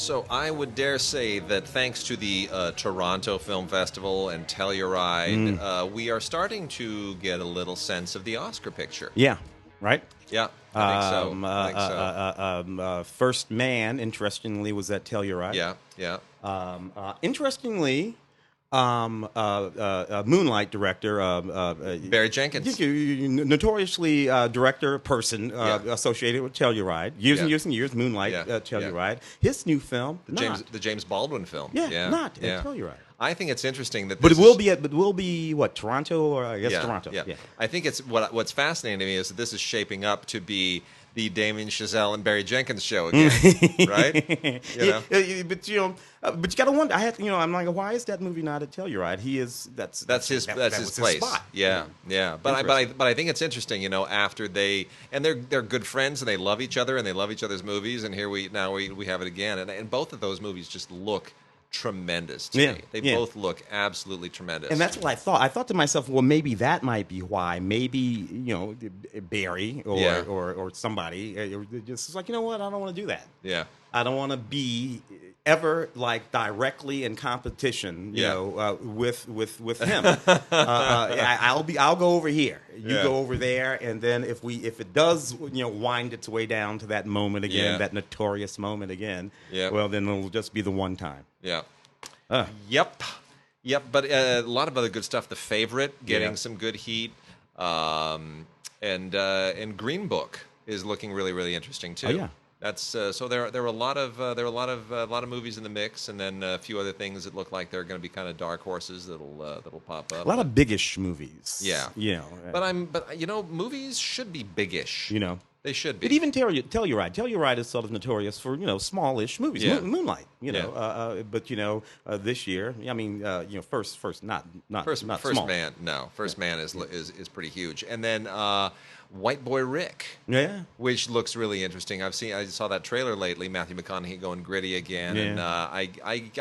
So I would dare say that thanks to the Toronto Film Festival and Telluride, we are starting to get a little sense of the Oscar picture. Yeah, right? Yeah, I think so. I think so. First Man, interestingly, was at Telluride. Yeah, yeah. Interestingly, Moonlight director Barry Jenkins, notoriously director person associated with Telluride, years and years. Moonlight, Telluride. His new film, the James Baldwin film. Not at Telluride. I think it's interesting that, but it will be what, Toronto, or I guess Toronto. Yeah. I think it's what's fascinating to me is that this is shaping up to be the Damien Chazelle and Barry Jenkins show again, right? But you gotta wonder. I'm like, why is that movie not at Telluride? That's his place. His spot. Yeah. But I think it's interesting. After they're good friends and they love each other and they love each other's movies, and here we have it again, and both of those movies just look tremendous to me. They both look absolutely tremendous. And that's what I thought. I thought to myself, well, maybe that might be why. Maybe, Barry or somebody just like, you know what? I don't want to do that. Yeah. I don't want to be ever like directly in competition, with him. I'll go over here. You go over there, and then if it does, wind its way down to that moment again, that notorious moment again, well, then it'll just be the one time. Yeah. Yep. But a lot of other good stuff. The Favorite getting some good heat, and Green Book is looking really, really interesting too. Oh, yeah. That's so there are a lot of movies in the mix, and then a few other things that look like they're going to be kind of dark horses that'll pop up. A lot of biggish movies. Yeah. But movies should be biggish. They should be. But even Telluride is sort of notorious for smallish movies. Yeah. Moonlight, but this year, First small. Man. No, First Man is pretty huge, and then White Boy Rick, which looks really interesting. I saw that trailer lately. Matthew McConaughey going gritty again, and I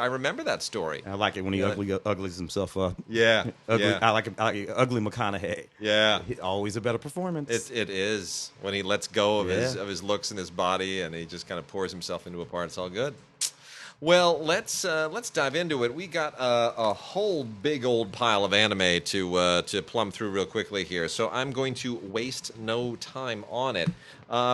remember that story. I like it when he uglies himself up. Yeah, I like ugly McConaughey. Yeah, always a better performance. It is when he lets go of his looks and his body, and he just kind of pours himself into a part. It's all good. Well, let's dive into it. We got a whole big old pile of anime to plumb through real quickly here, so I'm going to waste no time on it.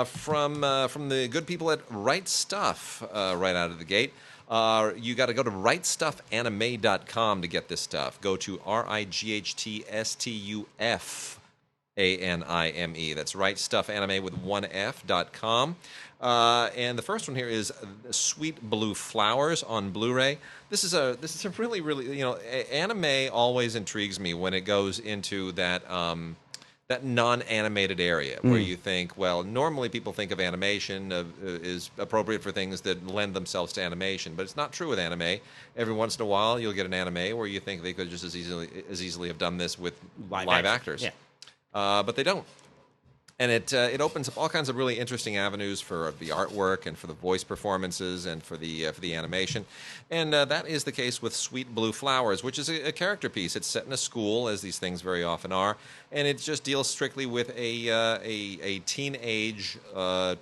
From the good people at Right Stuff, right out of the gate. You got to go to rightstuffanime.com to get this stuff. Go to RIGHTSTUFANIME. That's rightstuffanime with one F.com. And the first one here is Sweet Blue Flowers on Blu-ray. This is a really, really, anime always intrigues me when it goes into that non-animated area where you think, well, normally people think of animation is appropriate for things that lend themselves to animation, but it's not true with anime. Every once in a while, you'll get an anime where you think they could just as easily have done this with live actors. Yeah. But they don't. And it opens up all kinds of really interesting avenues for the artwork and for the voice performances and for the animation. And that is the case with Sweet Blue Flowers, which is a character piece. It's set in a school, as these things very often are, and it just deals strictly with a teenage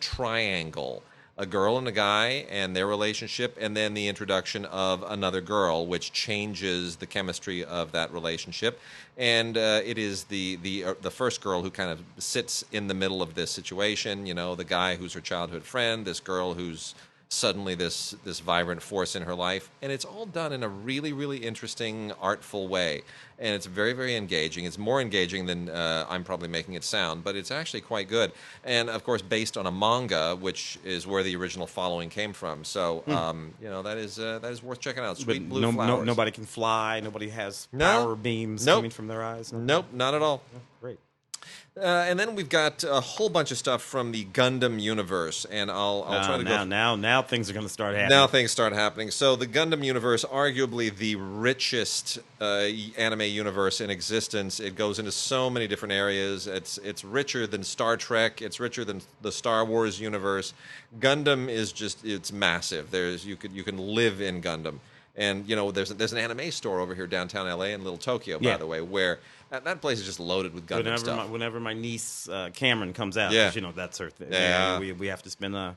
triangle. A girl and a guy and their relationship, and then the introduction of another girl, which changes the chemistry of that relationship. And it is the first girl who kind of sits in the middle of this situation. The guy who's her childhood friend, this girl who's suddenly this vibrant force in her life, and it's all done in a really, really interesting, artful way. And it's very, very engaging. It's more engaging than I'm probably making it sound, but it's actually quite good. And, of course, based on a manga, which is where the original following came from. So, that is worth checking out. Sweet Blue Flowers. Nobody can fly. Nobody has power beams coming from their eyes. Nope, not at all. Great. And then we've got a whole bunch of stuff from the Gundam universe, and I'll try to go. Now things are going to start happening. Now things start happening. So the Gundam universe, arguably the richest anime universe in existence. It goes into so many different areas. It's richer than Star Trek. It's richer than the Star Wars universe. Gundam is it's massive. You can live in Gundam. And there's an anime store over here downtown LA in Little Tokyo, by the way, where that place is just loaded with Gundam stuff. Whenever my niece Cameron comes out, that's her thing. Yeah. We have to spend an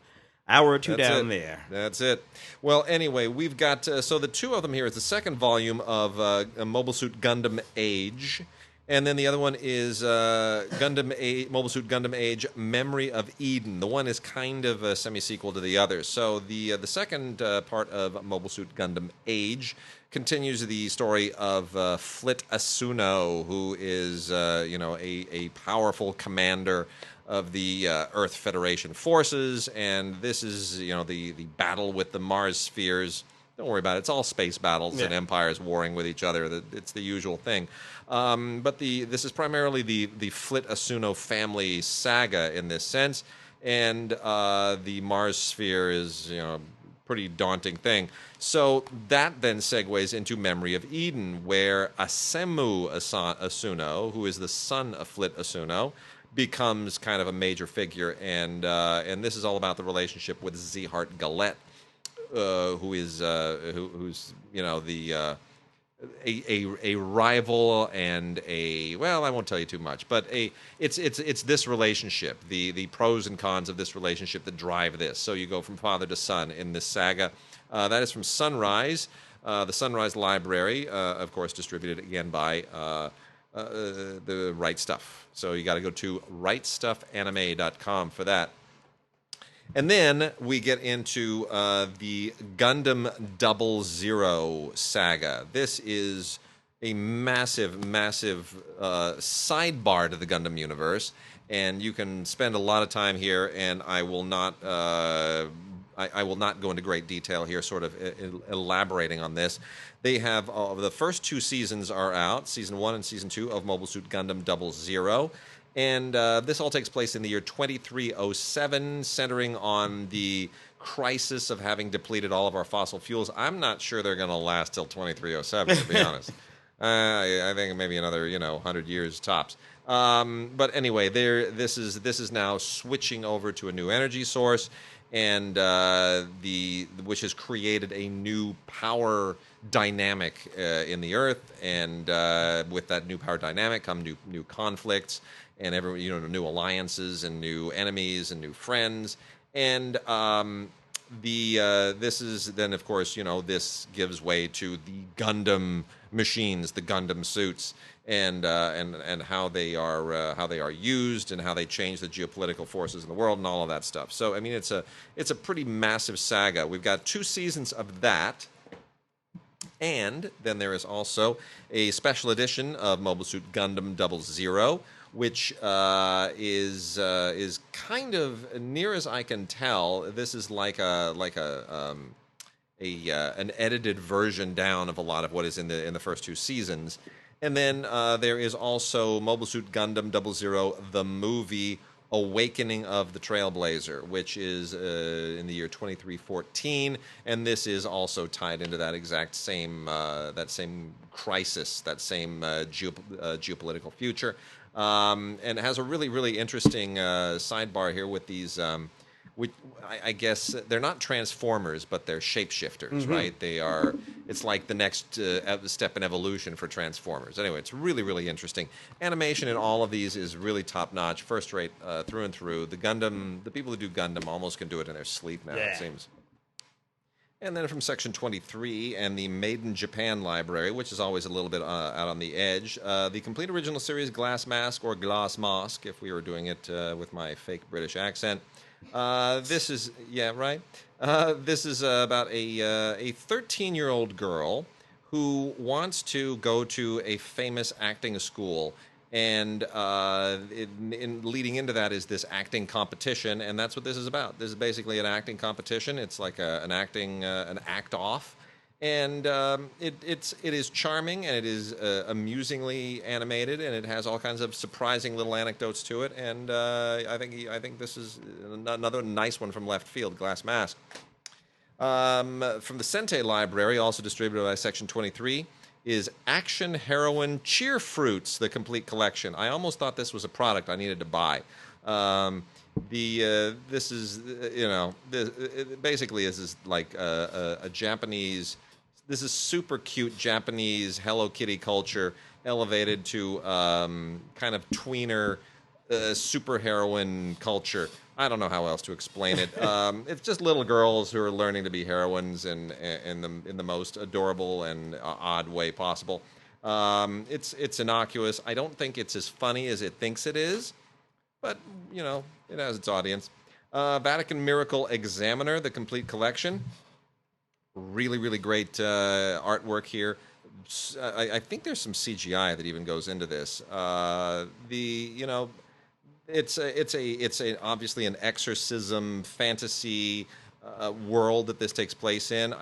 Hour or two That's down it. there. That's it. Well, anyway, we've got so the two of them here is the second volume of Mobile Suit Gundam Age, and then the other one is Mobile Suit Gundam Age: Memory of Eden. The one is kind of a semi-sequel to the other. So the second part of Mobile Suit Gundam Age continues the story of Flit Asuno, who is a powerful commander of the Earth Federation forces, and this is the battle with the Mars spheres. Don't worry about it. It's all space battles and empires warring with each other. It's the usual thing. But this is primarily the Flit Asuno family saga in this sense, and the Mars sphere is pretty daunting thing. So that then segues into Memory of Eden, where Asemu Asuno, who is the son of Flit Asuno, becomes kind of a major figure, and this is all about the relationship with Zeehart Galette, who's a rival and I won't tell you too much, but it's this relationship, the pros and cons of this relationship that drive this. So you go from father to son in this saga. That is from Sunrise, the Sunrise Library, of course, distributed again by the Right Stuff. So you got to go to rightstuffanime.com for that. And then we get into the Gundam 00 saga. This is a massive sidebar to the Gundam universe, and you can spend a lot of time here, and I will not I will not go into great detail here, sort of elaborating on this. They have the first two seasons are out, Season 1 and Season 2 of Mobile Suit Gundam 00. And this all takes place in the year 2307, centering on the crisis of having depleted all of our fossil fuels. I'm not sure they're going to last till 2307, to be honest. I think maybe another 100 years tops. But anyway, this is now switching over to a new energy source, and which has created a new power dynamic in the Earth, and with that new power dynamic come new conflicts, and new alliances and new enemies and new friends, and this is then, of course, this gives way to the Gundam machines, the Gundam suits, and how they are used and how they change the geopolitical forces in the world and all of that stuff. So I mean, it's a pretty massive saga. We've got 2 seasons of that. And then there is also a special edition of Mobile Suit Gundam 00, which is kind of, near as I can tell, this is like an edited version down of a lot of what is in the first 2 seasons. And then there is also Mobile Suit Gundam 00, the movie Awakening of the Trailblazer, which is in the year 2314, and this is also tied into that exact same crisis, that same geopolitical future, and it has a really interesting sidebar here with these. Which I guess they're not transformers, but they're shapeshifters, right? They are. It's like the next step in evolution for Transformers. Anyway, it's really interesting. Animation in all of these is really top notch, first rate through and through. The people who do Gundam almost can do it in their sleep now. It seems. And then from Section 23 and the Made in Japan Library, which is always a little bit out on the edge, the complete original series Glass Mask, or Glass Mask, if we were doing it with my fake British accent. This is this is about a 13-year-old girl who wants to go to a famous acting school, and leading into that is this acting competition, and that's what this is about. This is basically an acting competition. It's like an act off, and it is charming, and it is amusingly animated, and it has all kinds of surprising little anecdotes to it. And I think this is another nice one from left field, Glass Mask. From the Sentai Library, also distributed by Section 23, is Action Heroine Cheer Fruits, the complete collection. I almost thought this was a product I needed to buy. This is basically this is like a Japanese. This is super cute Japanese Hello Kitty culture elevated to kind of tweener superheroine culture. I don't know how else to explain it. It's just little girls who are learning to be heroines in the most adorable and odd way possible. It's innocuous. I don't think it's as funny as it thinks it is, but it has its audience. Vatican Miracle Examiner, the complete collection. Really, really great artwork here. I think there's some CGI that even goes into this. It's obviously an exorcism fantasy world that this takes place in.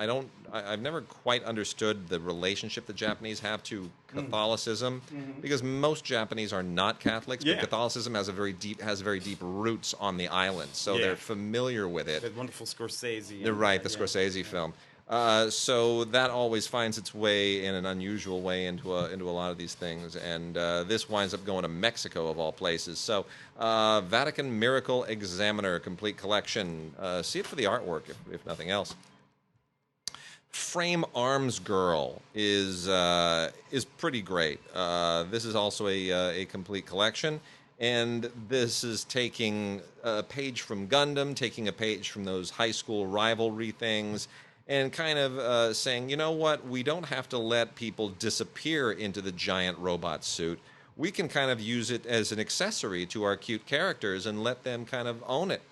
I've never quite understood the relationship the Japanese have to Catholicism, because most Japanese are not Catholics, but Catholicism has very deep roots on the island, so they're familiar with it. That wonderful Scorsese. They're right, the Scorsese film. So that always finds its way in an unusual way into a lot of these things, and this winds up going to Mexico of all places. So Vatican Miracle Examiner complete collection. See it for the artwork, if nothing else. Frame Arms Girl is pretty great. This is also a complete collection, and this is taking a page from Gundam, taking a page from those high school rivalry things, and kind of saying, you know what, we don't have to let people disappear into the giant robot suit. We can kind of use it as an accessory to our cute characters and let them kind of own it.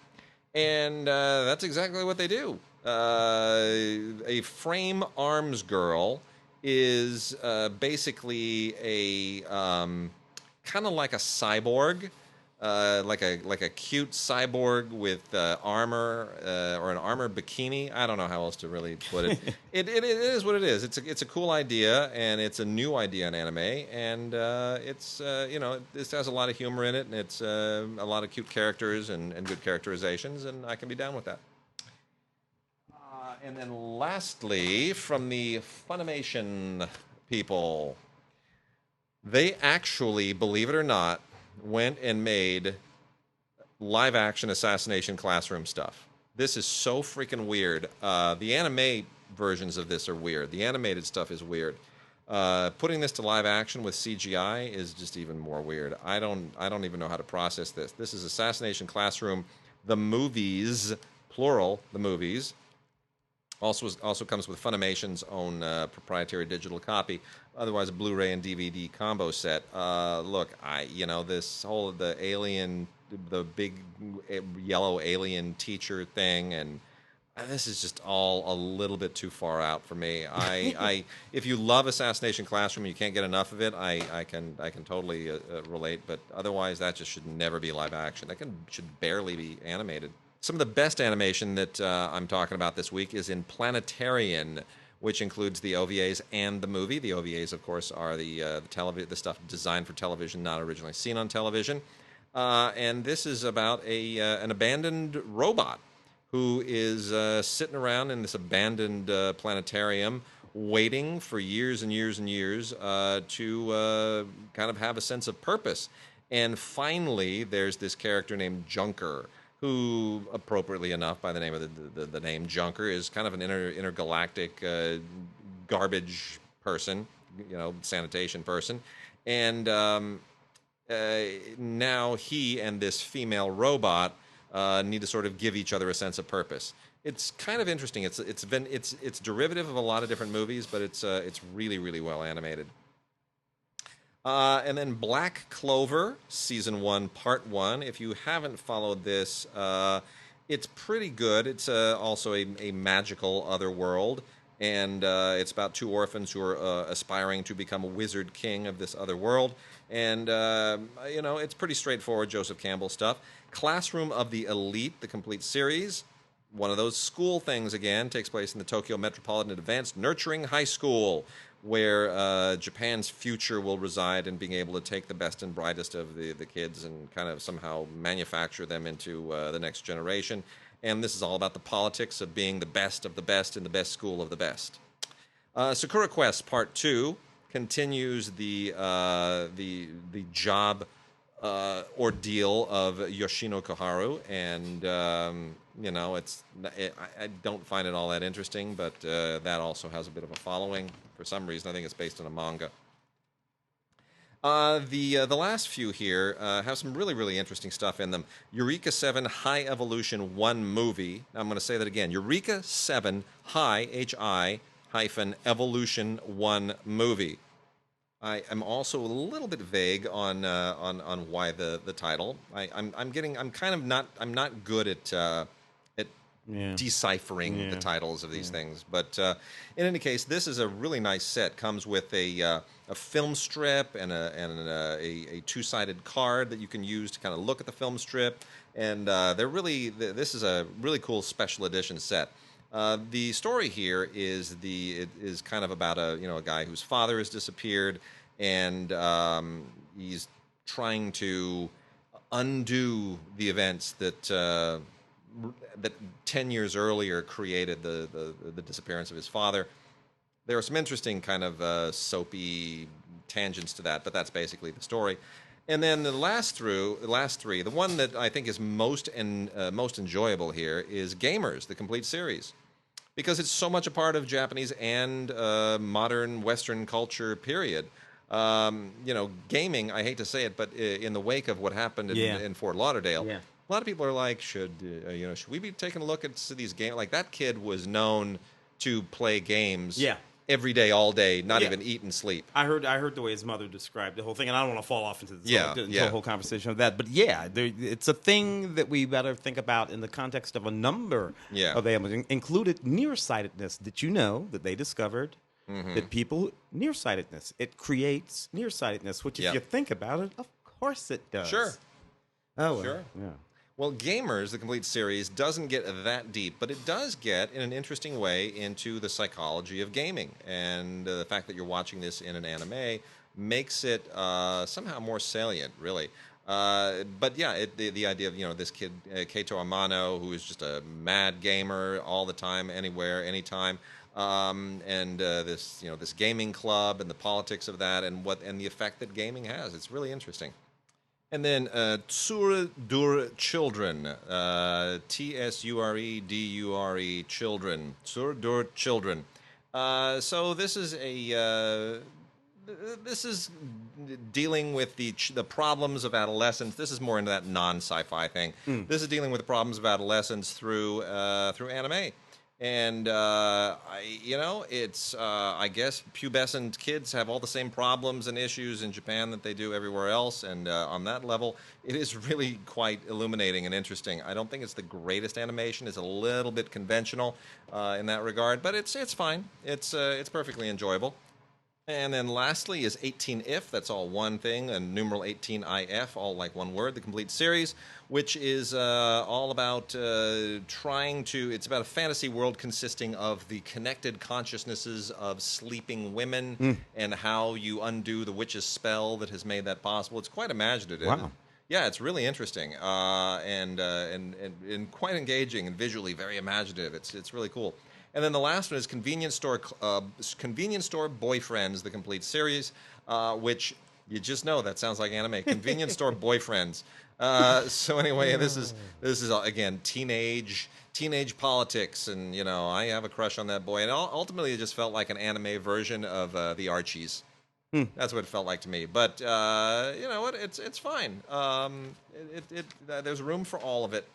And that's exactly what they do. A Frame Arms Girl is basically a kind of like a cyborg. Like a cute cyborg with armor or an armor bikini. I don't know how else to really put it. It is what it is. It's a cool idea, and it's a new idea in anime, and this has a lot of humor in it, and it's a lot of cute characters and good characterizations, and I can be down with that. And then lastly, from the Funimation people, they actually, believe it or not, went and made live-action Assassination classroom stuff. This is so freaking weird. The anime versions of this are weird. The animated stuff is weird. Putting this to live action with CGI is just even more weird. I don't even know how to process this. This is Assassination Classroom, the movies, plural, the movies. Also comes with Funimation's own proprietary digital copy, otherwise a Blu-ray and DVD combo set. Look, this whole the big yellow alien teacher thing, and this is just all a little bit too far out for me. If you love Assassination Classroom, you can't get enough of it. I can totally relate, but otherwise that just should never be live action. That should barely be animated. Some of the best animation that I'm talking about this week is in Planetarian, which includes the OVAs and the movie. The OVAs, of course, are the stuff designed for television, not originally seen on television. And this is about an abandoned robot who is sitting around in this abandoned planetarium, waiting for years and years and years to kind of have a sense of purpose. And finally, there's this character named Junker, who, appropriately enough, by the name of the name Junker, is kind of an intergalactic garbage person, sanitation person, and now he and this female robot need to sort of give each other a sense of purpose. It's kind of interesting. It's derivative of a lot of different movies, but it's really, really well animated. And then Black Clover, Season 1, Part 1. If you haven't followed this, it's pretty good. It's also a magical other world, and it's about two orphans who are aspiring to become a wizard king of this other world. And, it's pretty straightforward Joseph Campbell stuff. Classroom of the Elite, the complete series. One of those school things, again, takes place in the Tokyo Metropolitan Advanced Nurturing High School, where Japan's future will reside in being able to take the best and brightest of the kids and kind of somehow manufacture them into the next generation. And this is all about the politics of being the best of the best in the best school of the best. Sakura Quest Part 2 continues the job ordeal of Yoshino Koharu, and I don't find it all that interesting, but that also has a bit of a following. For some reason, I think it's based on a manga. The last few here have some really, really interesting stuff in them. Eureka 7 High Evolution 1 movie. Now, I'm going to say that again. Eureka 7 High, H-I, hyphen, Evolution 1 movie. I am also a little bit vague on why the title. I'm not good at deciphering the titles of these things. But in any case, this is a really nice set. Comes with a film strip and a two-sided card that you can use to kind of look at the film strip. And this is a really cool special edition set. The story here is kind of about a guy whose father has disappeared, and he's trying to undo the events that 10 years earlier created the disappearance of his father. There are some interesting kind of soapy tangents to that, but that's basically the story. And then the last three, the one that I think is most enjoyable here is Gamers, the complete series, because it's so much a part of Japanese and modern Western culture. Period. Gaming. I hate to say it, but in the wake of what happened in Fort Lauderdale. Yeah. A lot of people are like, should we be taking a look at these games? Like, that kid was known to play games every day, all day, not even eat and sleep. I heard the way his mother described the whole thing, and I don't want to fall off into the whole conversation of that. But it's a thing that we better think about in the context of a number of ailments, included nearsightedness. Did you know that they discovered that people nearsightedness, it creates nearsightedness? Which, if you think about it, of course it does. Sure. Oh, well. Sure. Yeah. Well, Gamers, the complete series, doesn't get that deep, but it does get, in an interesting way, into the psychology of gaming. And the fact that you're watching this in an anime makes it somehow more salient, really. But yeah, the idea of this kid, Keito Amano, who is just a mad gamer all the time, anywhere, anytime. And this gaming club and the politics of that, and the effect that gaming has. It's really interesting. And then Tsure Children, Tsuredure Children, Tsure Children. So this is dealing with the problems of adolescence. This is more into that non-sci-fi thing. This is dealing with the problems of adolescence through anime. And it's I guess pubescent kids have all the same problems and issues in Japan that they do everywhere else, and on that level, it is really quite illuminating and interesting. I don't think it's the greatest animation; it's a little bit conventional in that regard, but it's fine. It's perfectly enjoyable. And then lastly is 18if, that's all one thing, and numeral 18if, all like one word, the complete series, which is all about it's about a fantasy world consisting of the connected consciousnesses of sleeping women and how you undo the witch's spell that has made that possible. It's quite imaginative. Wow. Yeah, it's really interesting and quite engaging and visually very imaginative. It's really cool. And then the last one is Convenience Store Boyfriends, the complete series, which you just know that sounds like anime. Convenience Store Boyfriends. So anyway, this is again teenage politics, and I have a crush on that boy, and ultimately it just felt like an anime version of the Archies. That's what it felt like to me. But you know what? It's fine. There's room for all of it.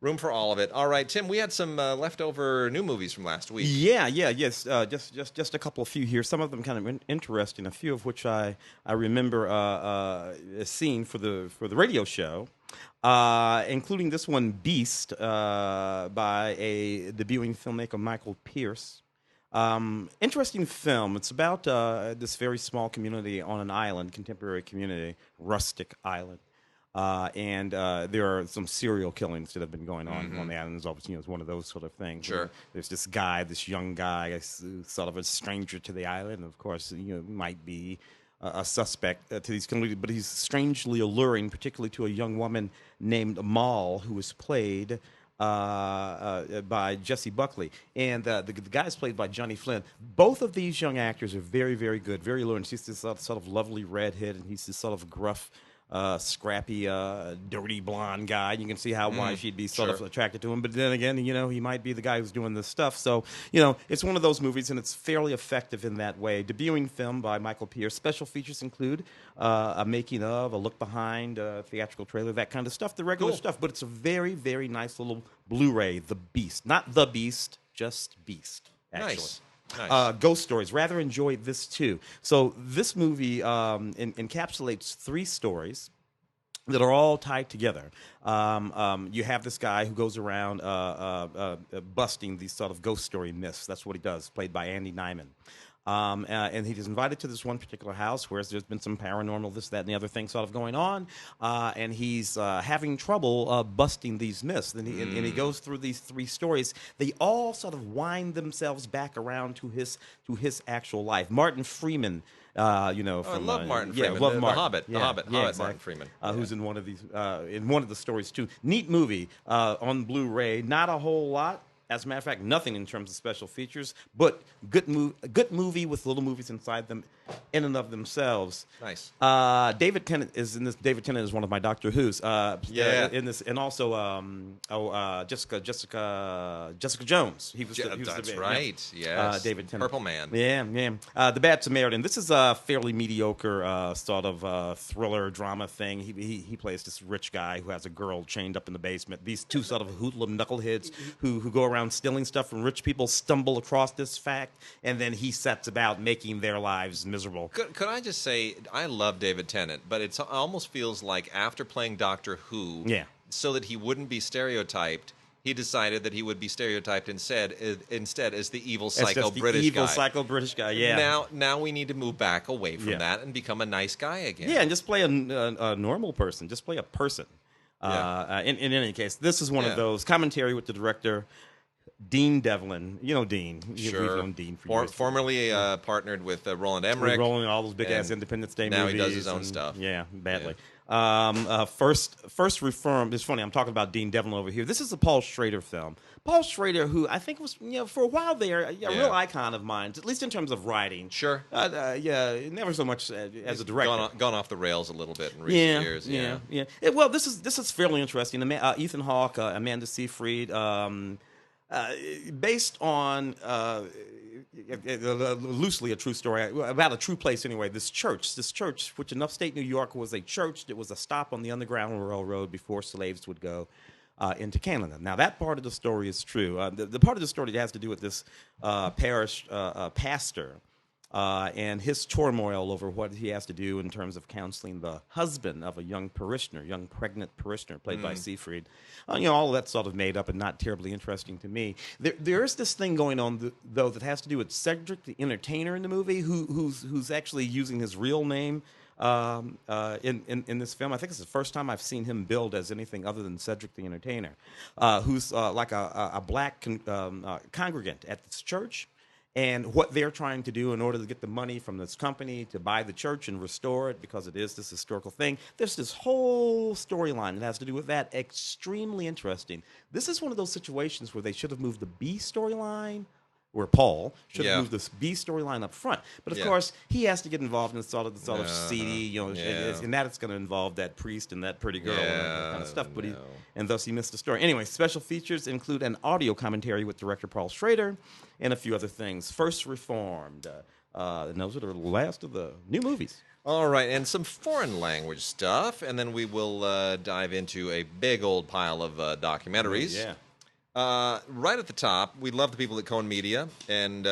Room for all of it. All right, Tim, we had some leftover new movies from last week. Yes. Just a couple of few here. Some of them kind of interesting. A few of which I remember seeing for the radio show, including this one, Beast, by a debuting filmmaker, Michael Pierce. Interesting film. It's about this very small community on an island, contemporary community, rustic island. And there are some serial killings that have been going on the island. Obviously, it's one of those sort of things. Sure. There's this young guy, sort of a stranger to the island. Of course, might be a suspect to these communities, but he's strangely alluring, particularly to a young woman named Mal, who is played by Jessie Buckley, and the guy is played by Johnny Flynn. Both of these young actors are very, very good, very alluring. She's this sort of lovely redhead, and he's this sort of gruff scrappy, dirty blonde guy. You can see why she'd be sort of attracted to him. But then again, he might be the guy who's doing this stuff. So, it's one of those movies, and it's fairly effective in that way. Debuting film by Michael Pierce. Special features include a making of, a look behind, a theatrical trailer, that kind of stuff, the regular stuff. But it's a very, very nice little Blu-ray, The Beast. Not The Beast, just Beast, actually. Nice. Nice. Ghost stories. Rather enjoyed this too. So this movie encapsulates 3 stories that are all tied together. You have this guy who goes around busting these sort of ghost story myths. That's what he does, played by Andy Nyman. And he's invited to this one particular house where there's been some paranormal, this, that, and the other thing sort of going on. And he's having trouble busting these myths. And he goes through these 3 stories. They all sort of wind themselves back around to his actual life. Martin Freeman, from I love Martin Freeman. Love the Martin. Hobbit. Yeah, The Hobbit. yeah, Hobbit exactly. Martin Freeman. Who's in one of these, in one of the stories too. Neat movie on Blu-ray. Not a whole lot. As a matter of fact, nothing in terms of special features, but good movie with little movies inside them, in and of themselves. Nice. David Tennant is in this. David Tennant is one of my Doctor Who's. In this, and also Jessica Jones. He was. That's right. Yes. David Tennant. Purple Man. Yeah. The Bad Samaritan. This is a fairly mediocre sort of thriller drama thing. He plays this rich guy who has a girl chained up in the basement. These 2 sort of hoodlum knuckleheads who go around stealing stuff from rich people stumble across this fact, and then he sets about making their lives miserable. Could I just say, I love David Tennant, but it almost feels like after playing Doctor Who, so that he wouldn't be stereotyped, he decided that he would be stereotyped instead as the evil psycho British guy. Psycho British guy, yeah. Now we need to move back away from that and become a nice guy again. Yeah, and just play a normal person. Just play a person. In any case, this is one of those. Commentary with the director, Dean Devlin. You know Dean. Sure. We've known Dean for years. Formerly partnered with Roland Emmerich. Rolling all those big-ass Independence Day movies. Now he does his own stuff. Yeah, badly. Yeah. First Reformed. It's funny, I'm talking about Dean Devlin over here. This is a Paul Schrader film. Paul Schrader, who I think was, for a while there, a real icon of mine, at least in terms of writing. Sure. Never so much as a director. Gone off the rails a little bit in recent years. Yeah. Well, this is fairly interesting. Ethan Hawke, Amanda Seyfried, based on loosely a true story about a true place anyway. This church, which in upstate New York was a church that was a stop on the Underground Railroad before slaves would go into Canada. Now that part of the story is true. The part of the story that has to do with this parish pastor and his turmoil over what he has to do in terms of counseling the husband of a young pregnant parishioner, played by Seyfried. All of that's sort of made up and not terribly interesting to me. There is this thing going on, though, that has to do with Cedric the Entertainer in the movie, who's actually using his real name in this film. I think it's the first time I've seen him billed as anything other than Cedric the Entertainer, who's like a black congregant at this church. And what they're trying to do in order to get the money from this company to buy the church and restore it, because it is this historical thing. There's this whole storyline that has to do with that. Extremely interesting. This is one of those situations where they should have moved the B storyline, where Paul should have moved this B storyline up front. But of course, he has to get involved in the sort of seedy, and that it's going to involve that priest and that pretty girl and that kind of stuff. But and thus he missed the story. Anyway, special features include an audio commentary with director Paul Schrader and a few other things. First Reformed. And those are the last of the new movies. All right, and some foreign language stuff, and then we will dive into a big old pile of documentaries. Right at the top, we love the people at Cohen Media, and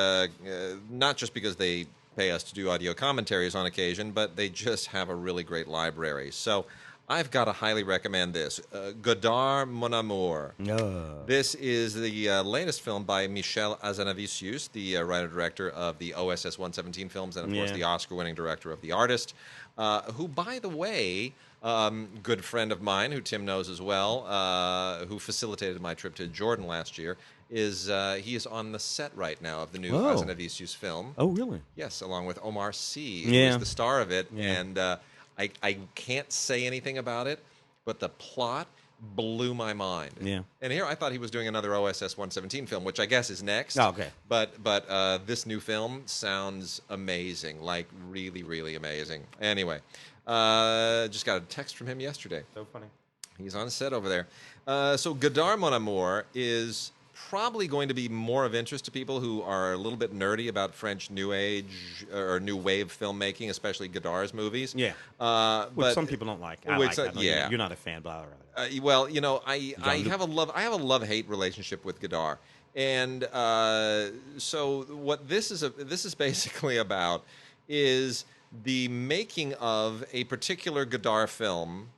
not just because they pay us to do audio commentaries on occasion, but they just have a really great library. So I've got to highly recommend this. Godard, Mon Amour. This is the latest film by Michel Hazanavicius, the writer-director of the OSS 117 films, and of course the Oscar-winning director of The Artist, who, by the way, good friend of mine, who Tim knows as well, who facilitated my trip to Jordan last year, he is on the set right now of the new Hazanavicius film. Oh, really? Yes, along with Omar Sy, who is the star of it, and I can't say anything about it, but the plot blew my mind. And here I thought he was doing another OSS 117 film, which I guess is next. Oh, okay. But this new film sounds amazing, like really, really amazing. Anyway, Just got a text from him yesterday. So funny. He's on set over there. So Godard Mon Amour is probably going to be more of interest to people who are a little bit nerdy about French New Age or New Wave filmmaking, especially Godard's movies. Yeah. But Which some people don't like. I like that. No, yeah. You're not a fan, blah, blah, blah. Well, you know, I have a love-hate relationship with Godard. And so what this is basically about is the making of a particular Godard film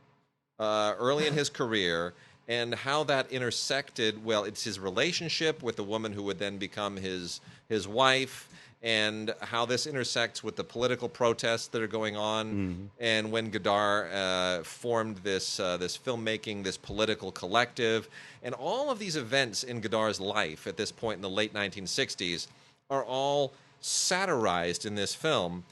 early in his career, and how that intersected. Well, it's his relationship with the woman who would then become his wife, and how this intersects with the political protests that are going on, and when Godard formed this filmmaking, this political collective, and all of these events in Godard's life at this point in the late 1960s are all satirized in this film.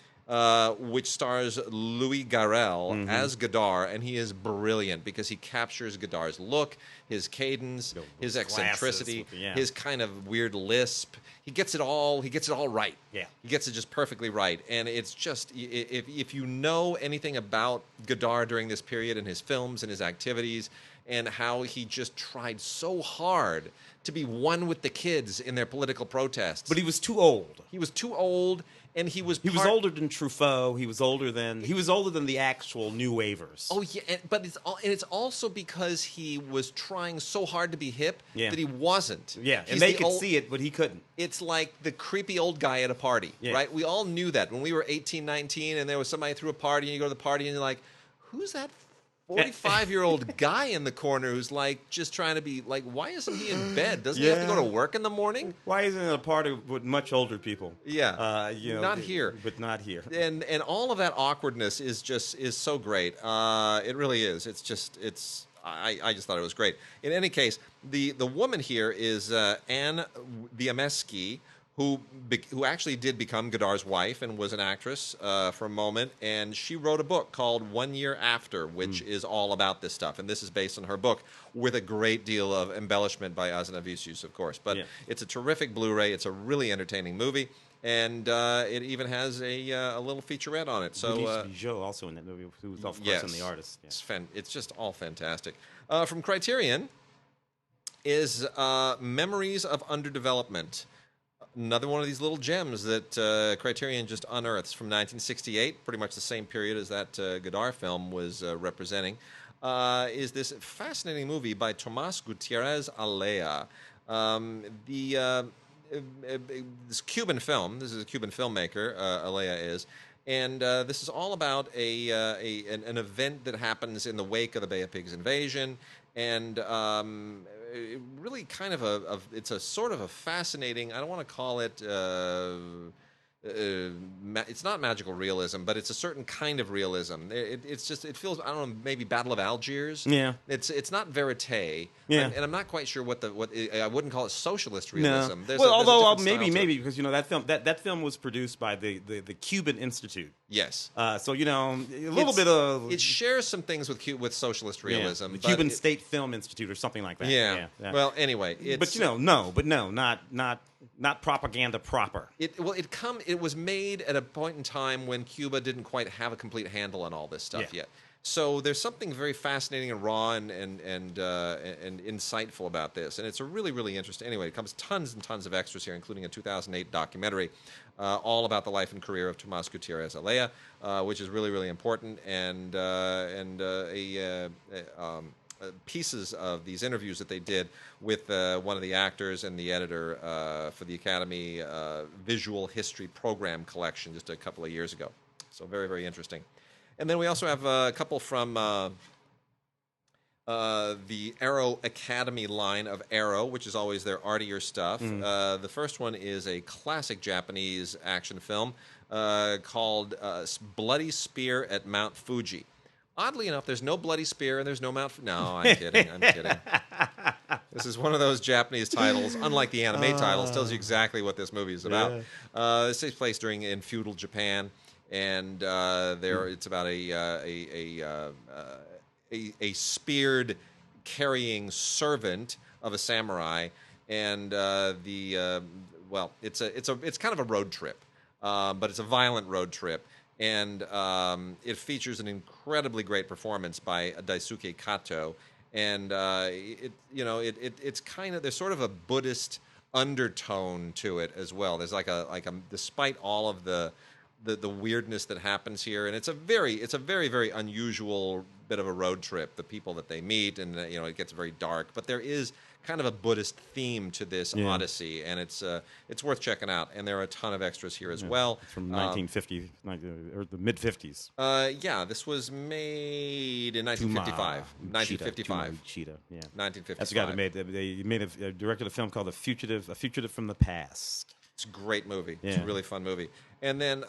Which stars Louis Garrel as Godard, and he is brilliant because he captures Godard's look, his cadence, his eccentricity, his kind of weird lisp. He gets it all. He gets it all right. Yeah, he gets it just perfectly right. And it's just, if you know anything about Godard during this period and his films and his activities, and how he just tried so hard to be one with the kids in their political protests, but he was too old. He was too old. And he was older than Truffaut. He was older than the actual New Wavers. Oh yeah, but it's also because he was trying so hard to be hip that he wasn't. Yeah, and they could see it, but he couldn't. It's like the creepy old guy at a party, right? We all knew that when we were 18, 19, and there was somebody threw a party, and you go to the party, and you're like, "Who's that 45-year-old guy in the corner who's like just trying to be like, why isn't he in bed? Doesn't he have to go to work in the morning? Why isn't it a party with much older people? Yeah, not here. But not here. And all of that awkwardness is so great. It really is. I just thought it was great. In any case, the woman here is Anne Diameschi, who actually did become Godard's wife and was an actress for a moment. And she wrote a book called 1 Year After, which is all about this stuff. And this is based on her book with a great deal of embellishment by Azanavicius, of course. But it's a terrific Blu-ray. It's a really entertaining movie. And it even has a little featurette on it. So Joe also in that movie, who was of course in The Artist. Yeah. It's just all fantastic. From Criterion is Memories of Underdevelopment. Another one of these little gems that Criterion just unearths from 1968, pretty much the same period as that Godard film was representing, is this fascinating movie by Tomás Gutiérrez Alea. This Cuban film, this is a Cuban filmmaker, Alea is, and this is all about an event that happens in the wake of the Bay of Pigs invasion, and really kind of it's a sort of a fascinating, I don't want to call it, it's not magical realism, but it's a certain kind of realism. It feels, I don't know, maybe Battle of Algiers. Yeah. It's not verite. Yeah. And I'm not quite sure what I wouldn't call it socialist realism. No. Although maybe because that film was produced by the Cuban Institute. Yes. So a little bit of it shares some things with socialist realism. The Cuban State Film Institute or something like that. Yeah. Well, anyway, not propaganda proper. It was made at a point in time when Cuba didn't quite have a complete handle on all this stuff yet. So there's something very fascinating and raw and insightful about this, and it's a really, really interesting. Anyway, it comes tons and tons of extras here, including a 2008 documentary all about the life and career of Tomás Gutiérrez Alea, which is really, really important, and pieces of these interviews that they did with one of the actors and the editor for the Academy Visual History Program collection just a couple of years ago. So very, very interesting. And then we also have a couple from the Arrow Academy line of Arrow, which is always their artier stuff. The first one is a classic Japanese action film called Bloody Spear at Mount Fuji. Oddly enough, there's no bloody spear and there's no Mount. No, I'm kidding. I'm kidding. This is one of those Japanese titles, unlike the anime titles, tells you exactly what this movie is about. This takes place in feudal Japan, and it's about a speared carrying servant of a samurai, and it's kind of a road trip, but it's a violent road trip. and it features an incredibly great performance by Daisuke Kato, and it's kind of, there's sort of a Buddhist undertone to it as well. There's like a despite all of the weirdness that happens here, and it's a very very unusual bit of a road trip. The people that they meet, and it gets very dark, but there is kind of a Buddhist theme to this Odyssey, and it's worth checking out. And there are a ton of extras here as well. It's from 1950 or the mid 50s. Yeah, this was made in 1955. 1955. Cheetah. Yeah. 1955. That's the guy that directed a film called A Fugitive from the Past. It's a great movie. Yeah. It's a really fun movie. And then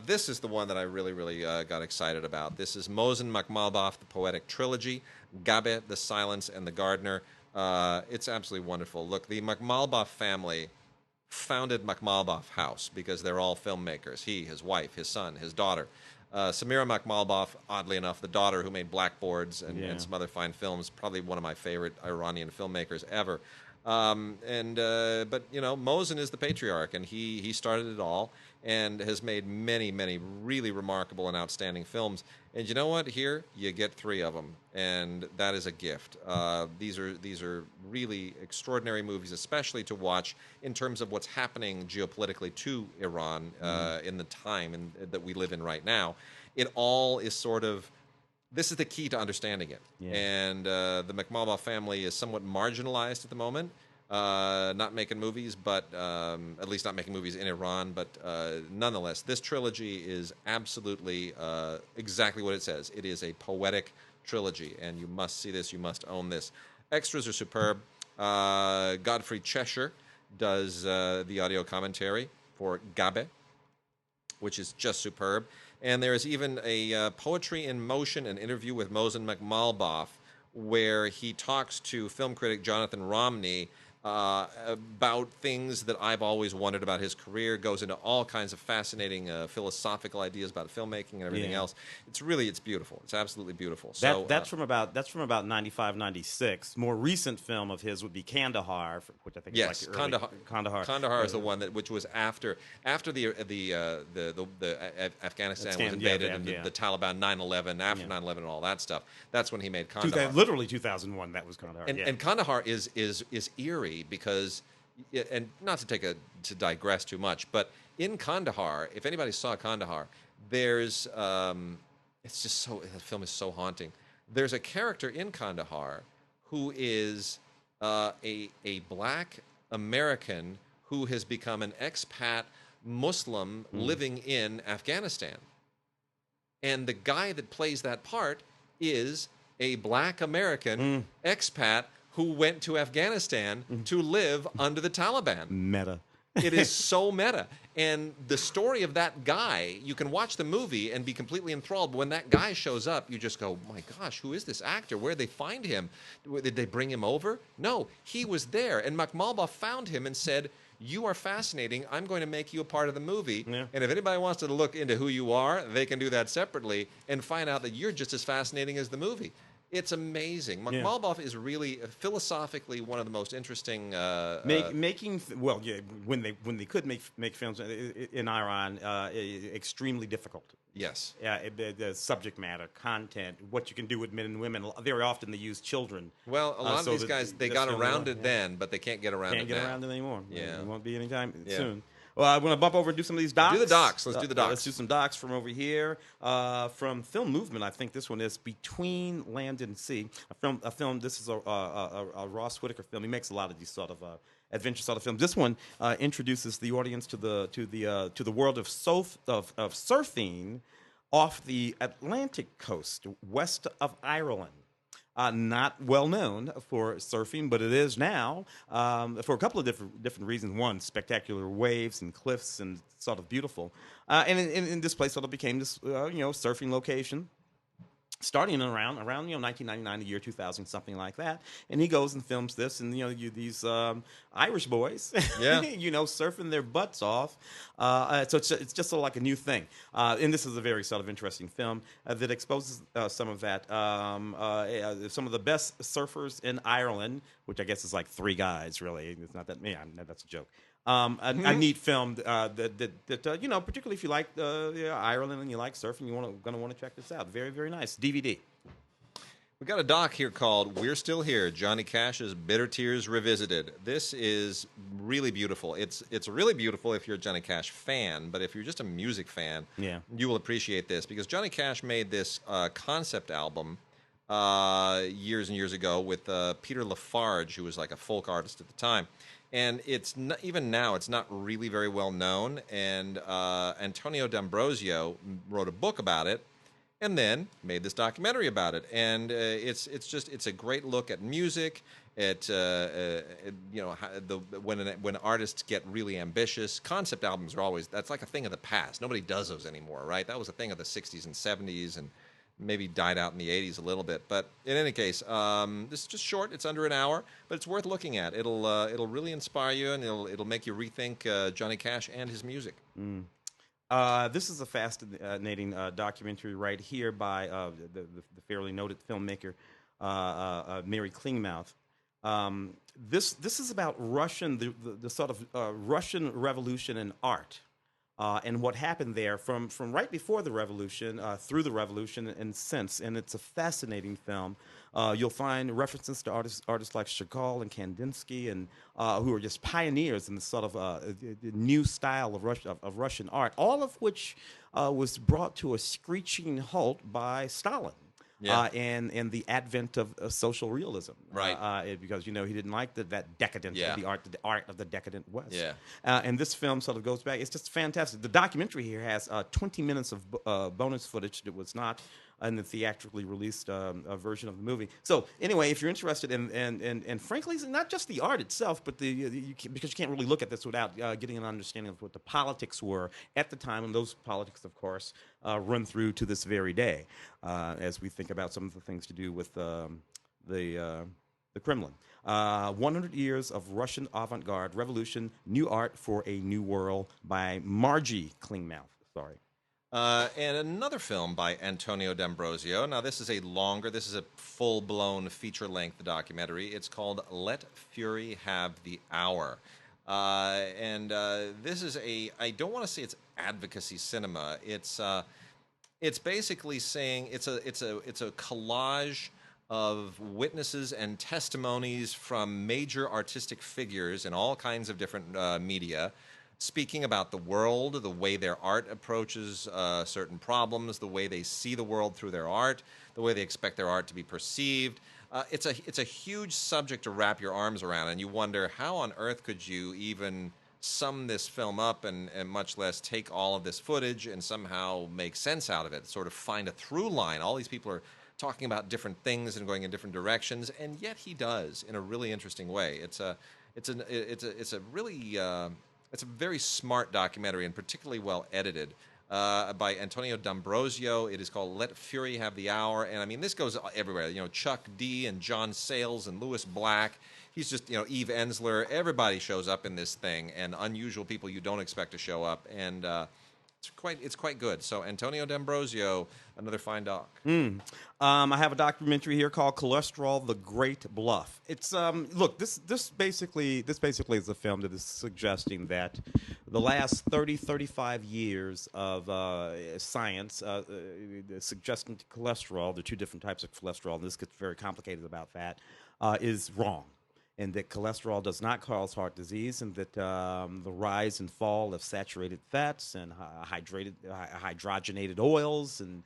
this is the one that I really got excited about. This is Mohsen Makhmalbaf, the Poetic Trilogy, Gabe, The Silence, and The Gardener. It's absolutely wonderful. Look, the Makhmalbaf family founded Makhmalbaf House because they're all filmmakers. He, his wife, his son, his daughter. Samira Makhmalbaf, oddly enough, the daughter who made Blackboards and some other fine films, probably one of my favorite Iranian filmmakers ever. But Mohsen is the patriarch, and he started it all and has made many really remarkable and outstanding films. And you know what? Here you get 3 of them, and that is a gift. These are really extraordinary movies, especially to watch in terms of what's happening geopolitically to Iran in the time that we live in right now. It all is sort of, this is the key to understanding it. Yeah. And the Makhmalbaf family is somewhat marginalized at the moment, not making movies, but at least not making movies in Iran. But nonetheless, this trilogy is absolutely exactly what it says. It is a poetic trilogy, and you must see this. You must own this. Extras are superb. Godfrey Cheshire does the audio commentary for Gabe, which is just superb. And there is even a Poetry in Motion, an interview with Mohsen Makhmalbaf, where he talks to film critic Jonathan Romney about things that I've always wondered about his career, goes into all kinds of fascinating philosophical ideas about filmmaking and everything else. It's beautiful. It's absolutely beautiful. That's from about 95, 96. More recent film of his would be Kandahar, which I think is like Kandahar. Kandahar. Kandahar is the one which was after the Afghanistan was invaded and the Taliban 9/11, after 9/11 and all that stuff. That's when he made Kandahar. Literally 2001. That was Kandahar. And Kandahar is eerie because, and not to digress too much, but in Kandahar, if anybody saw Kandahar, there's it's just so, the film is so haunting. There's a character in Kandahar who is a black American who has become an expat Muslim living in Afghanistan, and the guy that plays that part is a black American expat who went to Afghanistan to live under the Taliban. Meta. It is so meta. And the story of that guy, you can watch the movie and be completely enthralled, but when that guy shows up, you just go, my gosh, who is this actor? Where did they find him? Did they bring him over? No, he was there. And Makhmalbaf found him and said, you are fascinating. I'm going to make you a part of the movie. Yeah. And if anybody wants to look into who you are, they can do that separately and find out that you're just as fascinating as the movie. It's amazing. Makhmalbaf is really philosophically one of the most interesting. When they could make films in Iran, extremely difficult. Yes. Yeah, the subject matter, content, what you can do with men and women. Very often they use children. Well, a lot of these guys, they got around it then, but they can't get around it now. Can't get around it anymore. Yeah. It won't be anytime soon. Well, I want to bump over and do some of these docs. Do the docs. Let's do the docs. Let's do some docs from over here. From Film Movement, I think this one is Between Land and Sea. A film. This is a Ross Whitaker film. He makes a lot of these sort of adventure sort of films. This one introduces the audience to the world of surfing off the Atlantic coast, west of Ireland. Not well known for surfing, but it is now for a couple of different reasons. One, spectacular waves and cliffs and sort of beautiful. And in this place, sort of became this surfing location. Starting around 1999, the year 2000, something like that, and he goes and films this, and these Irish boys, surfing their butts off. So it's just sort of like a new thing, and this is a very sort of interesting film that exposes some of that, some of the best surfers in Ireland, which I guess is like 3 guys, really. It's not that many. That's a joke. A neat film that you know, particularly if you like Ireland and you like surfing, you're going to want to check this out. Very, very nice DVD. We got a doc here called "We're Still Here: Johnny Cash's Bitter Tears Revisited." This is really beautiful. It's really beautiful if you're a Johnny Cash fan, but if you're just a music fan, you will appreciate this because Johnny Cash made this concept album years and years ago with Peter Lafarge, who was like a folk artist at the time. And it's not, even now, it's not really very well known. And Antonio D'Ambrosio wrote a book about it, and then made this documentary about it. And it's a great look at music. When artists get really ambitious, concept albums are always, that's like a thing of the past. Nobody does those anymore, right? That was a thing of the '60s and '70s, and maybe died out in the '80s a little bit. But in any case, this is just short. It's under an hour, but it's worth looking at. It'll really inspire you, and it'll make you rethink Johnny Cash and his music. This is a fascinating documentary right here by the fairly noted filmmaker Mary Klingmouth. This is about the sort of Russian Revolution in art. And what happened there from right before the revolution, through the revolution, and since. And it's a fascinating film. You'll find references to artists like Chagall and Kandinsky, and who are just pioneers in the sort of new style of Russian art, all of which was brought to a screeching halt by Stalin. And the advent of social realism, right? Because he didn't like that decadence of the art of the decadent West. And this film sort of goes back. It's just fantastic. The documentary here has 20 minutes of bonus footage that was not in the theatrically released version of the movie. So anyway, if you're interested in frankly, not just the art itself, but because you can't really look at this without getting an understanding of what the politics were at the time, and those politics, of course, run through to this very day, as we think about some of the things to do with the Kremlin. 100 Years of Russian Avant-Garde Revolution, New Art for a New World by Margie Klingmouth. Sorry. And another film by Antonio D'Ambrosio. Now, this is a full-blown feature-length documentary. It's called Let Fury Have the Hour. This is I don't want to say it's advocacy cinema. It's basically saying it's a collage of witnesses and testimonies from major artistic figures in all kinds of different media, speaking about the world, the way their art approaches certain problems, the way they see the world through their art, the way they expect their art to be perceived. It's a huge subject to wrap your arms around, and you wonder how on earth could you even sum this film up and much less take all of this footage and somehow make sense out of it, sort of find a through line. All these people are talking about different things and going in different directions, and yet he does in a really interesting way. It's a very smart documentary and particularly well edited by Antonio D'Ambrosio. It is called Let Fury Have the Hour. And I mean, this goes everywhere. Chuck D and John Sayles and Louis Black. He's just, Eve Ensler. Everybody shows up in this thing, and unusual people you don't expect to show up. And it's quite good. So Antonio D'Ambrosio, another fine doc. I have a documentary here called Cholesterol: The Great Bluff. It's look, this basically is a film that is suggesting that the last 35 years of science suggesting cholesterol, the two different types of cholesterol, and this gets very complicated about that, is wrong. And that cholesterol does not cause heart disease, and that the rise and fall of saturated fats and hydrogenated oils and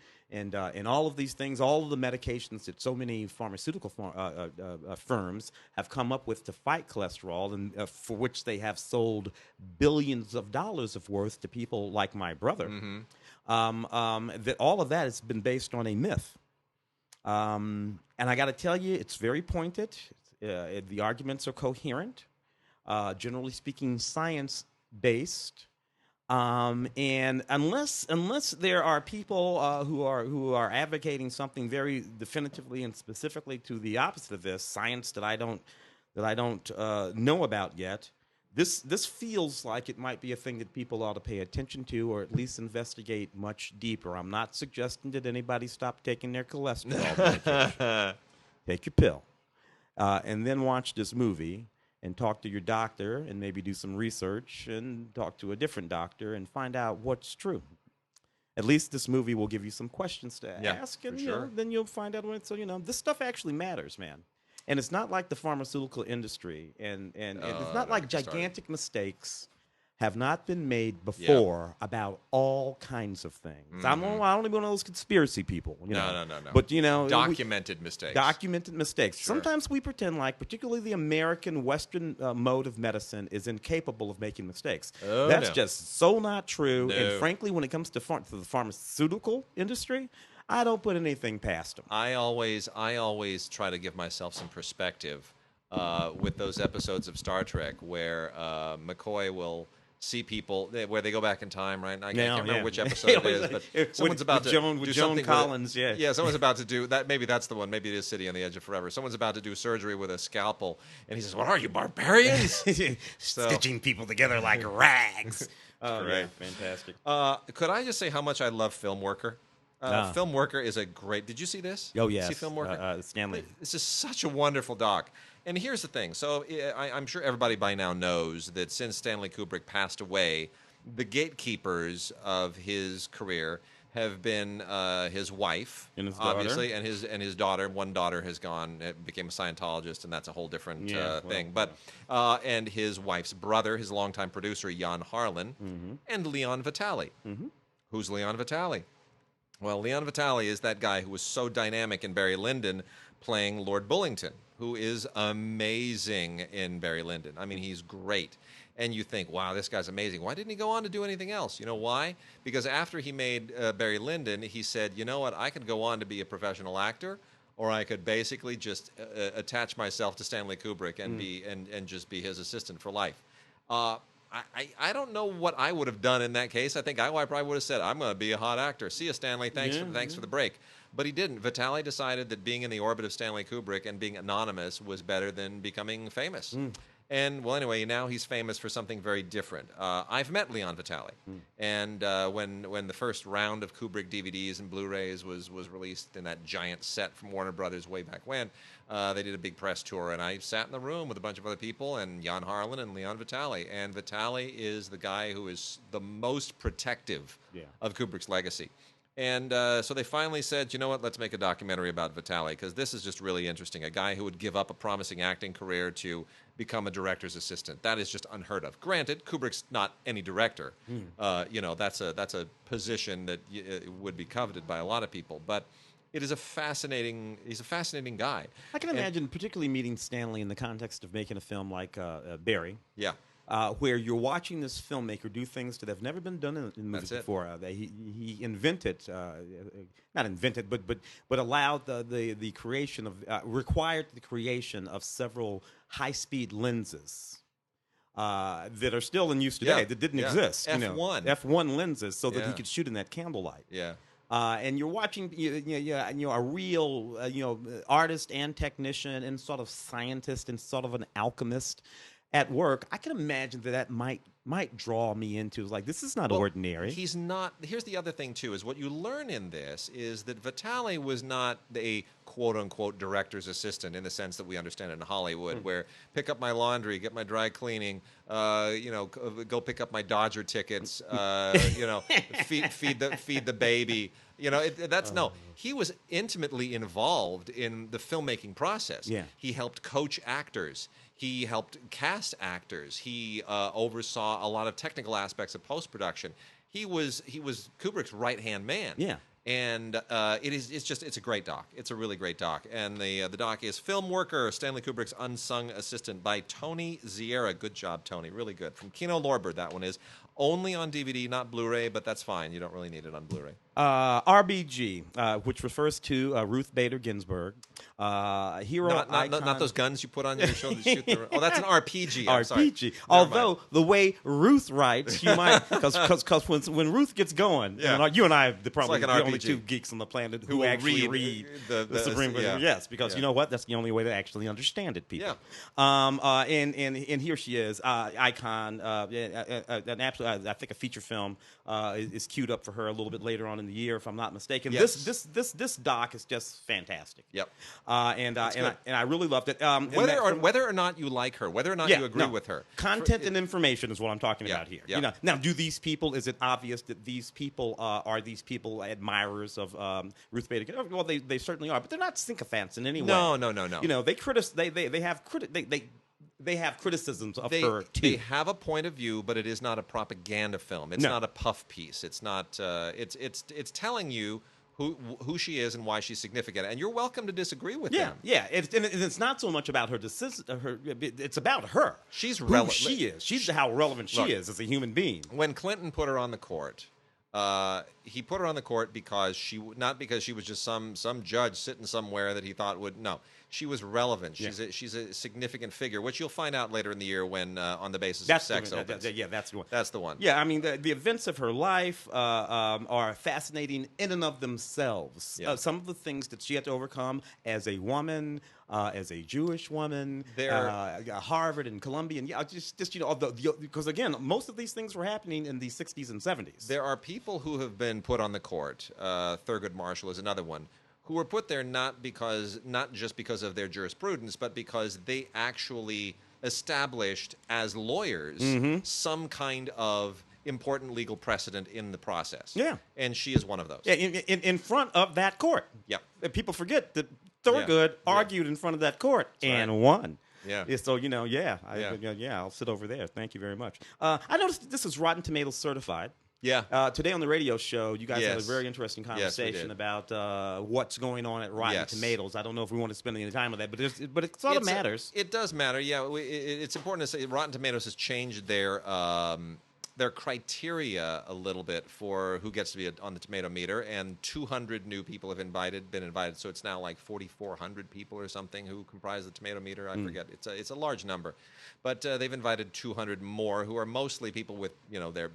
all of these things, all of the medications that so many pharmaceutical firms have come up with to fight cholesterol, and for which they have sold billions of dollars of worth to people like my brother, that all of that has been based on a myth. And I got to tell you, it's very pointed. The arguments are coherent, generally speaking, science-based, and unless there are people who are advocating something very definitively and specifically to the opposite of this, science that I don't know about yet, this feels like it might be a thing that people ought to pay attention to, or at least investigate much deeper. I'm not suggesting that anybody stop taking their cholesterol medication. Take your pill. And then watch this movie and talk to your doctor and maybe do some research and talk to a different doctor and find out what's true. At least this movie will give you some questions to ask, and then you'll find out when. So this stuff actually matters, man. And it's not like the pharmaceutical industry, and it's not like gigantic mistakes have not been made before about all kinds of things. I don't want to be one of those conspiracy people. No. But documented mistakes. Documented mistakes. Sure. Sometimes we pretend like, particularly the American Western mode of medicine, is incapable of making mistakes. That's just so not true. No. And frankly, when it comes to the pharmaceutical industry, I don't put anything past them. I always try to give myself some perspective with those episodes of Star Trek where McCoy will see people where they go back in time, right? I can't remember which episode it is, but someone's about to do something Collins, someone's about to do that. Maybe that's the one. Maybe it is City on the Edge of Forever. Someone's about to do surgery with a scalpel, and he says, "What are you, barbarians?" Stitching people together like rags. Great, fantastic. Could I just say how much I love Film Worker? Film Worker is a great. Did you see this? Oh yes. See Film Worker? Stanley. This is such a wonderful doc. And here's the thing. So I'm sure everybody by now knows that since Stanley Kubrick passed away, the gatekeepers of his career have been his wife, and his obviously, and his daughter. One daughter has gone, became a Scientologist, and that's a whole different thing. But and his wife's brother, his longtime producer, Jan Harlan, and Leon Vitali. Who's Leon Vitali? Well, Leon Vitali is that guy who was so dynamic in Barry Lyndon playing Lord Bullington, who is amazing in Barry Lyndon. I mean, he's great. And you think, wow, this guy's amazing. Why didn't he go on to do anything else? You know why? Because after he made Barry Lyndon, he said, you know what, I could go on to be a professional actor, or I could basically just attach myself to Stanley Kubrick and be and just be his assistant for life. I don't know what I would have done in that case. I think I probably would have said, I'm going to be a hot actor. See you, Stanley. Thanks for the break. But he didn't. Vitali decided that being in the orbit of Stanley Kubrick and being anonymous was better than becoming famous. And, well, anyway, now he's famous for something very different. I've met Leon Vitali. And when the first round of Kubrick DVDs and Blu-rays was released in that giant set from Warner Brothers way back when, they did a big press tour. And I sat in the room with a bunch of other people, and Jan Harlan and Leon Vitali. And Vitali is the guy who is the most protective of Kubrick's legacy. And so they finally said, you know what, let's make a documentary about Vitali, because this is just really interesting. A guy who would give up a promising acting career to become a director's assistant. That is just unheard of. Granted, Kubrick's not any director. That's a position that would be coveted by a lot of people. But it is he's a fascinating guy. I can imagine particularly meeting Stanley in the context of making a film like Barry. Yeah. Where you're watching this filmmaker do things that have never been done in movies before. He invented, not invented, but allowed the creation of, required the creation of several high-speed lenses that are still in use today that didn't exist. F1 lenses, so that he could shoot in that candlelight. Yeah. And you're watching, a real, artist and technician and sort of scientist and sort of an alchemist at work. I can imagine that might draw me into, like, this is not ordinary. He's not. Here's the other thing too: is what you learn in this is that Vitali was not a quote unquote director's assistant in the sense that we understand it in Hollywood, where pick up my laundry, get my dry cleaning, go pick up my Dodger tickets, feed the baby. No. He was intimately involved in the filmmaking process. Yeah. He helped coach actors. He helped cast actors. He oversaw a lot of technical aspects of post-production. He was Kubrick's right-hand man. Yeah. And it's a great doc. It's a really great doc. And the doc is Film Worker, Stanley Kubrick's Unsung Assistant by Tony Ziera. Good job, Tony. Really good. From Kino Lorber, that one is. Only on DVD, not Blu-ray, but that's fine. You don't really need it on Blu-ray. RBG, which refers to Ruth Bader Ginsburg. Hero icon. Not those guns you put on your shoulder to shoot the... Oh, that's an RPG. I'm RPG. Sorry. Although, the way Ruth writes, you might... Because when Ruth gets going, you and I are probably the only two geeks on the planet who actually read the Supreme Court. Yes, because you know what? That's the only way to actually understand it, people. Yeah. And here she is, icon, an absolute I think a feature film is queued up for her a little bit later on in the year, if I'm not mistaken. Yes. This doc is just fantastic. Yep. And I really loved it. Whether or not you like her, whether or not you agree with her, content and information is what I'm talking about here. Yeah. You know, now, do these people? Is it obvious that these people are these people admirers of Ruth Bader Ginsburg? Well, they certainly are, but they're not sycophants in any way. No. You know, they have criticisms of her too. They have a point of view, but it is not a propaganda film. It's not a puff piece. It's not. It's telling you who she is and why she's significant, and you're welcome to disagree with them. Yeah. It's not so much about her decision. It's about her. She's relevant. She is. She's how relevant she is as a human being. When Clinton put her on the court, he put her on the court because not because she was just some judge sitting somewhere that he thought would. No, she was relevant. She's a significant figure, which you'll find out later in the year when on the basis of sex opens. That's the one. That's the one. Yeah, I mean the events of her life are fascinating in and of themselves. Yeah. Some of the things that she had to overcome as a woman, as a Jewish woman, Harvard and Columbia, and just you know, because again, most of these things were happening in the 60s and 70s. There are people who have been put on the court. Thurgood Marshall is another one, who were put there not just because of their jurisprudence, but because they actually established as lawyers some kind of important legal precedent in the process. Yeah. And she is one of those. Yeah, in front of that court. Yep. People forget that Thurgood argued in front of that court and won. Yeah. So, you know, I'll sit over there. Thank you very much. I noticed this is Rotten Tomatoes certified. Yeah. Today on the radio show, you guys had a very interesting conversation about what's going on at Rotten Tomatoes. I don't know if we want to spend any time on that, but it sort of matters. It does matter. Yeah, it's important to say Rotten Tomatoes has changed their criteria a little bit for who gets to be on the tomato meter, and 200 new people have been invited. So it's now like 4,400 people or something who comprise the tomato meter. I forget. It's a large number, but they've invited 200 more who are mostly people with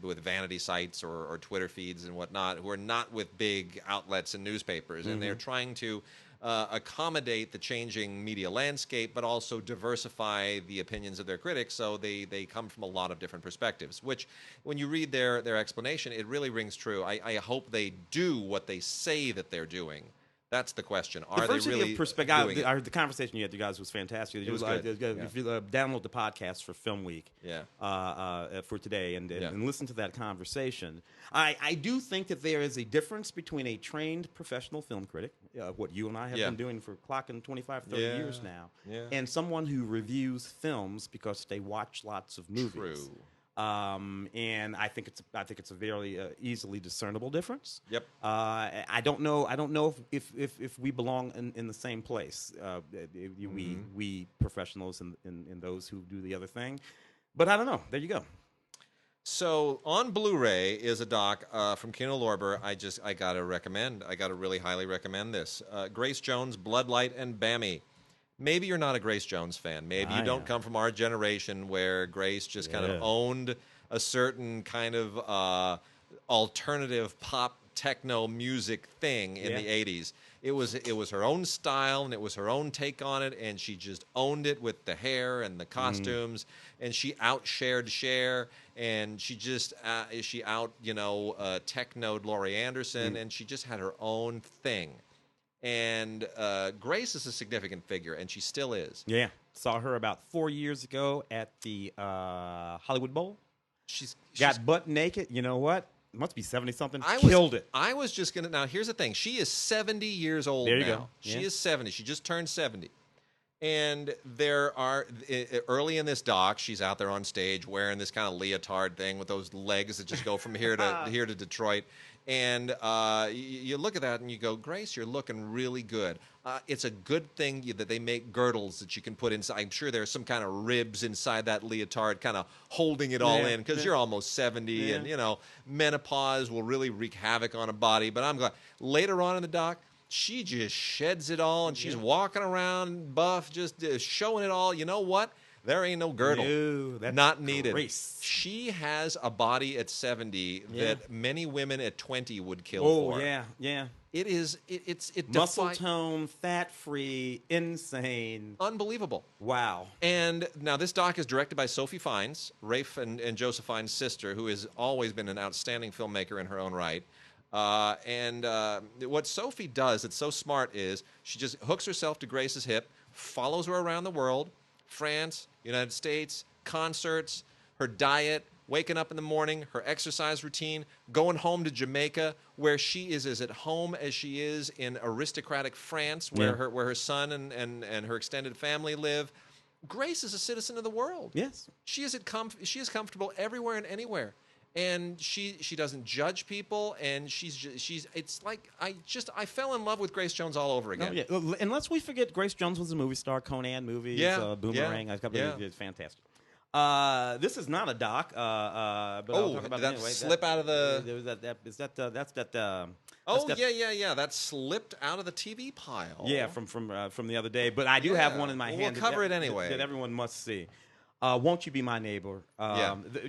with vanity sites or Twitter feeds and whatnot, who are not with big outlets and newspapers, and they're trying to accommodate the changing media landscape, but also diversify the opinions of their critics, so they come from a lot of different perspectives, which, when you read their explanation, it really rings true. I hope they do what they say that they're doing. That's the question. Are they really doing it? The conversation you had, you guys, was fantastic. It was good. If you download the podcast for Film Week for today and listen to that conversation, I do think that there is a difference between a trained professional film critic, what you and I have been doing for clocking 25, 30 years now, and someone who reviews films because they watch lots of movies. True. And I think it's a very easily discernible difference. Yep. I don't know if we belong in the same place. We professionals and those who do the other thing, but I don't know. There you go. So on Blu-ray is a doc from Kino Lorber. I gotta recommend. I gotta really highly recommend this. Grace Jones, Bloodlight, and Bammy. Maybe you're not a Grace Jones fan. Maybe you don't come from our generation where Grace just kind of owned a certain kind of alternative pop techno music thing in the 80s. It was her own style, and it was her own take on it, and she just owned it with the hair and the costumes, and she outshared Cher, and she just technoed Laurie Anderson, and she just had her own thing. And Grace is a significant figure, and she still is. Yeah. Saw her about 4 years ago at the Hollywood Bowl. She's got butt naked. You know what? Must be 70-something. Killed it. I was just going to... Now, here's the thing. She is 70 years old now. There you go. She is 70. She just turned 70. And there are... Early in this doc, she's out there on stage wearing this kind of leotard thing with those legs that just go from here to Detroit. And you look at that and you go, Grace, you're looking really good. It's a good thing that they make girdles that you can put inside. I'm sure there's some kind of ribs inside that leotard kind of holding it all in, because you're almost 70 and, menopause will really wreak havoc on a body. But I'm glad. Later on in the doc, she just sheds it all, and she's walking around buff, just showing it all. You know what? There ain't no girdle. No, that's not needed. Grace. She has a body at 70 that many women at 20 would kill for. Yeah. It Muscle tone, fat free, insane, unbelievable. Wow. And now this doc is directed by Sophie Fiennes, Rafe and Josephine's sister, who has always been an outstanding filmmaker in her own right. What Sophie does that's so smart is she just hooks herself to Grace's hip, follows her around the world, France, United States, concerts, her diet, waking up in the morning, her exercise routine, going home to Jamaica, where she is as at home as she is in aristocratic France, where her son and her extended family live. Grace is a citizen of the world. Yes. She is comfortable everywhere and anywhere. And she doesn't judge people, and it's like I fell in love with Grace Jones all over again. Oh, yeah. And lest we forget, Grace Jones was a movie star, Conan movies, Boomerang. It's fantastic. This is not a doc, but I'll talk about it anyway. Slip out of the. That slipped out of the TV pile. Yeah, from the other day. But I do have one in my hand. We'll cover it anyway. That everyone must see. Won't You Be My Neighbor?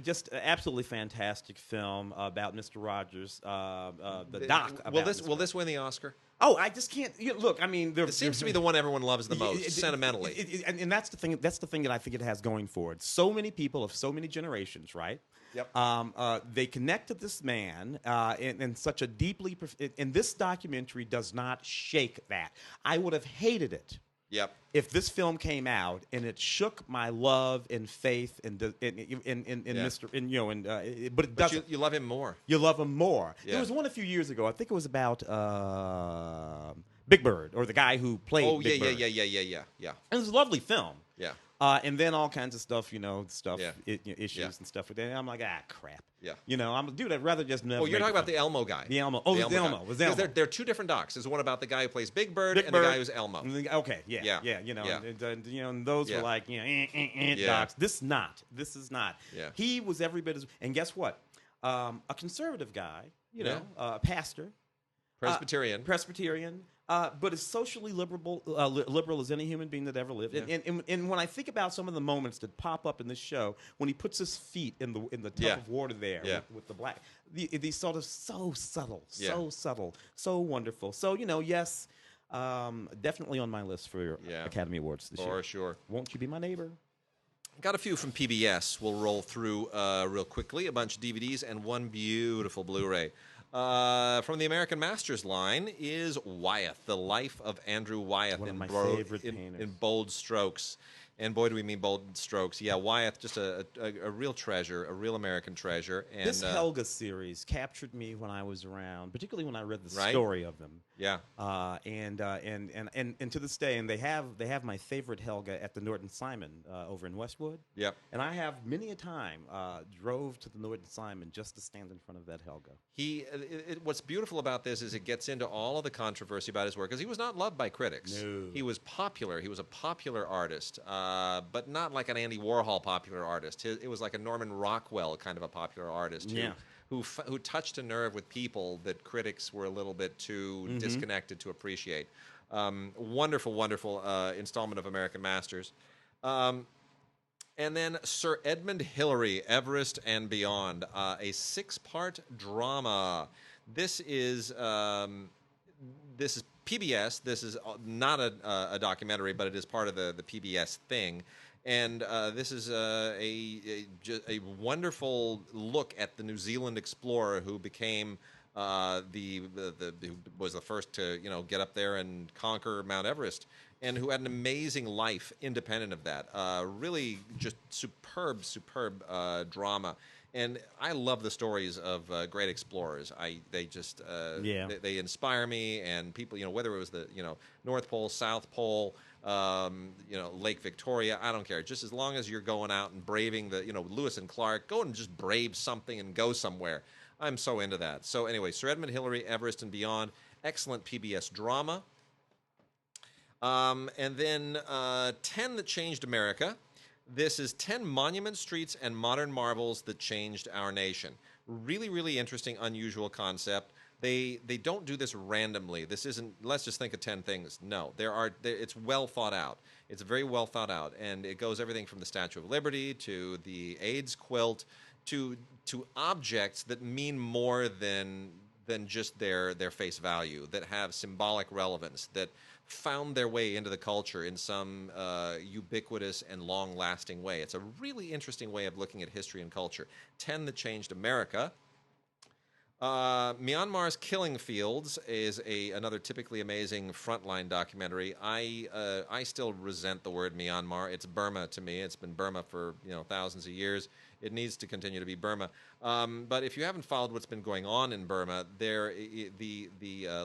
Just an absolutely fantastic film about Mr. Rogers. The doc. Will this win the Oscar? Oh, I just can't. Look, I mean, it seems to be the one everyone loves the most, sentimentally. And that's the thing. That's the thing that I think it has going for it. So many people of so many generations, right? Yep. They connect to this man in such a deeply. And this documentary does not shake that. I would have hated it. Yep. If this film came out and it shook my love and faith in Mr. But it doesn't. You love him more. You love him more. Yeah. There was one a few years ago. I think it was about Big Bird, or the guy who played Big Bird. Yeah. It was a lovely film. Yeah. And then all kinds of stuff, issues and stuff with that. And I'm like, crap. Yeah. I'd rather just never. Oh, you're talking about the Elmo guy. The Elmo. Oh, the Elmo. Was Elmo. There are two different docs. There's one about the guy who plays Big Bird and the guy who's Elmo. Okay, yeah. And those were like, docs. This is not. Yeah. He was every bit as. And guess what? A conservative guy, a pastor. Presbyterian. But as socially liberal as any human being that ever lived. Yeah. And when I think about some of the moments that pop up in this show, when he puts his feet in the tub of water there with the black, these sort of so subtle, so wonderful. So yes, definitely on my list for Academy Awards this year. For sure. Won't You Be My Neighbor? Got a few from PBS. We'll roll through real quickly. A bunch of DVDs and one beautiful Blu-ray. From the American Masters line is Wyeth, the life of Andrew Wyeth. One of my favorite painters. In bold strokes. And boy, do we mean bold strokes. Yeah, Wyeth, just a real treasure, a real American treasure. And this Helga series captured me when I was around, particularly when I read the story of them. Yeah. And to this day, and they have my favorite Helga at the Norton Simon over in Westwood. Yep. And I have many a time drove to the Norton Simon just to stand in front of that Helga. What's beautiful about this is it gets into all of the controversy about his work, because he was not loved by critics. No. He was popular. He was a popular artist. But not like an Andy Warhol popular artist. It was like a Norman Rockwell kind of a popular artist who touched a nerve with people that critics were a little bit too disconnected to appreciate. Wonderful, wonderful installment of American Masters. And then Sir Edmund Hillary, Everest and Beyond, a 6-part drama. This is PBS. This is not a documentary, but it is part of the PBS thing. And this is a wonderful look at the New Zealand explorer who became who was the first to get up there and conquer Mount Everest, and who had an amazing life independent of that. Really, just superb drama. And I love the stories of great explorers. They inspire me, and people, whether it was the North Pole, South Pole, Lake Victoria, I don't care. Just as long as you're going out and braving the Lewis and Clark, go and just brave something and go somewhere. I'm so into that. So anyway, Sir Edmund Hillary, Everest and Beyond, excellent PBS drama. And then 10 That Changed America. This is 10 monument streets and modern marvels that changed our nation. Really, really interesting, unusual concept. They don't do this randomly. This isn't, let's just think of 10 things. No, it's well thought out. It's very well thought out. And it goes everything from the Statue of Liberty to the AIDS quilt to objects that mean more than than just their face value, that have symbolic relevance, that found their way into the culture in some ubiquitous and long-lasting way. It's a really interesting way of looking at history and culture. 10 that changed America. Myanmar's Killing Fields is another typically amazing frontline documentary. I still resent the word Myanmar. It's Burma to me. It's been Burma for thousands of years. It needs to continue to be Burma. But if you haven't followed what's been going on in Burma, the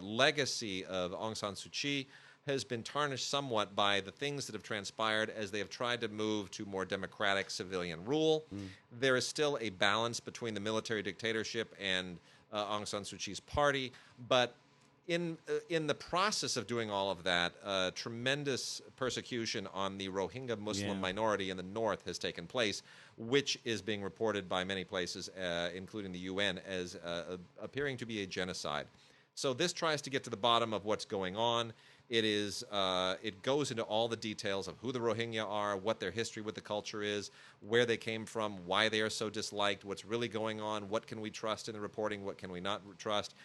legacy of Aung San Suu Kyi has been tarnished somewhat by the things that have transpired as they have tried to move to more democratic civilian rule. There is still a balance between the military dictatorship and Aung San Suu Kyi's party, but in the process of doing all of that, tremendous persecution on the Rohingya Muslim minority in the north has taken place, which is being reported by many places, including the UN, as appearing to be a genocide. So this tries to get to the bottom of what's going on. It goes into all the details of who the Rohingya are, what their history with the culture is, where they came from, why they are so disliked, what's really going on, what can we trust in the reporting, what can we not trust.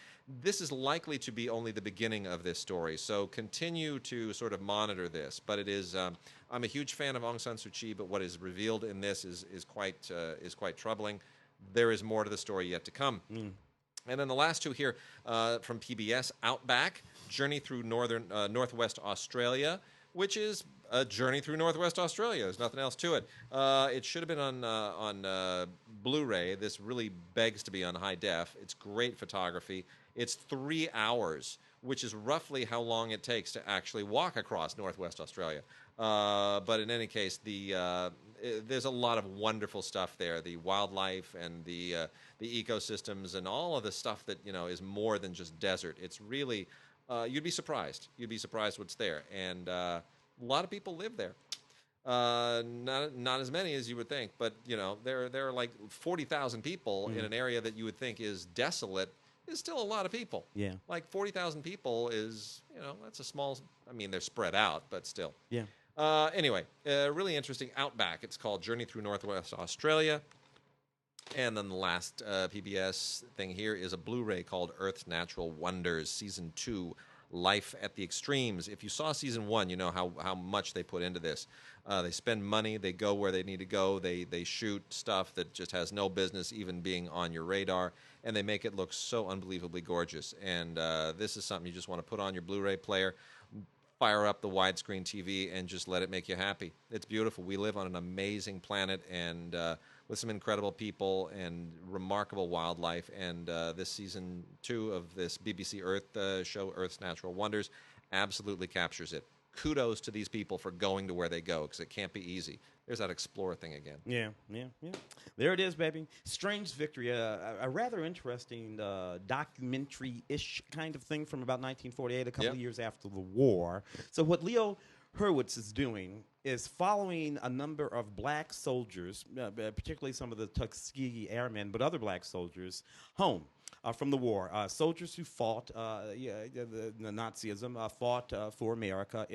This is likely to be only the beginning of this story, so continue to sort of monitor this. But it is, I'm a huge fan of Aung San Suu Kyi, but what is revealed in this is quite troubling. There is more to the story yet to come. And then the last two here from PBS, Outback, Journey Through Northwest Australia, which is a journey through Northwest Australia. There's nothing else to it. It should have been on Blu-ray. This really begs to be on high def. It's great photography. It's 3 hours, which is roughly how long it takes to actually walk across Northwest Australia. But in any case, there's a lot of wonderful stuff there. The wildlife and the ecosystems and all of the stuff that is more than just desert. It's really you'd be surprised. You'd be surprised what's there, and a lot of people live there. Not as many as you would think, but there are like 40,000 people in an area that you would think is desolate. Is still a lot of people. Yeah, like 40,000 people is that's a small. I mean, they're spread out, but still. Yeah. Anyway, really interesting. Outback. It's called Journey Through Northwest Australia. And then the last PBS thing here is a Blu-ray called Earth's Natural Wonders, Season 2, Life at the Extremes. If you saw Season 1, you know how much they put into this. They spend money. They go where they need to go. They shoot stuff that just has no business even being on your radar, and they make it look so unbelievably gorgeous. And this is something you just want to put on your Blu-ray player, fire up the widescreen TV, and just let it make you happy. It's beautiful. We live on an amazing planet, and with some incredible people and remarkable wildlife. And this Season 2 of this BBC Earth show, Earth's Natural Wonders, absolutely captures it. Kudos to these people for going to where they go, because it can't be easy. There's that explorer thing again. Yeah. There it is, baby. Strange Victory, a rather interesting documentary-ish kind of thing from about 1948, a couple of years after the war. So what Leo Hurwitz is doing is following a number of black soldiers, particularly some of the Tuskegee Airmen, but other black soldiers, home from the war. Soldiers who fought the Nazism, fought for America.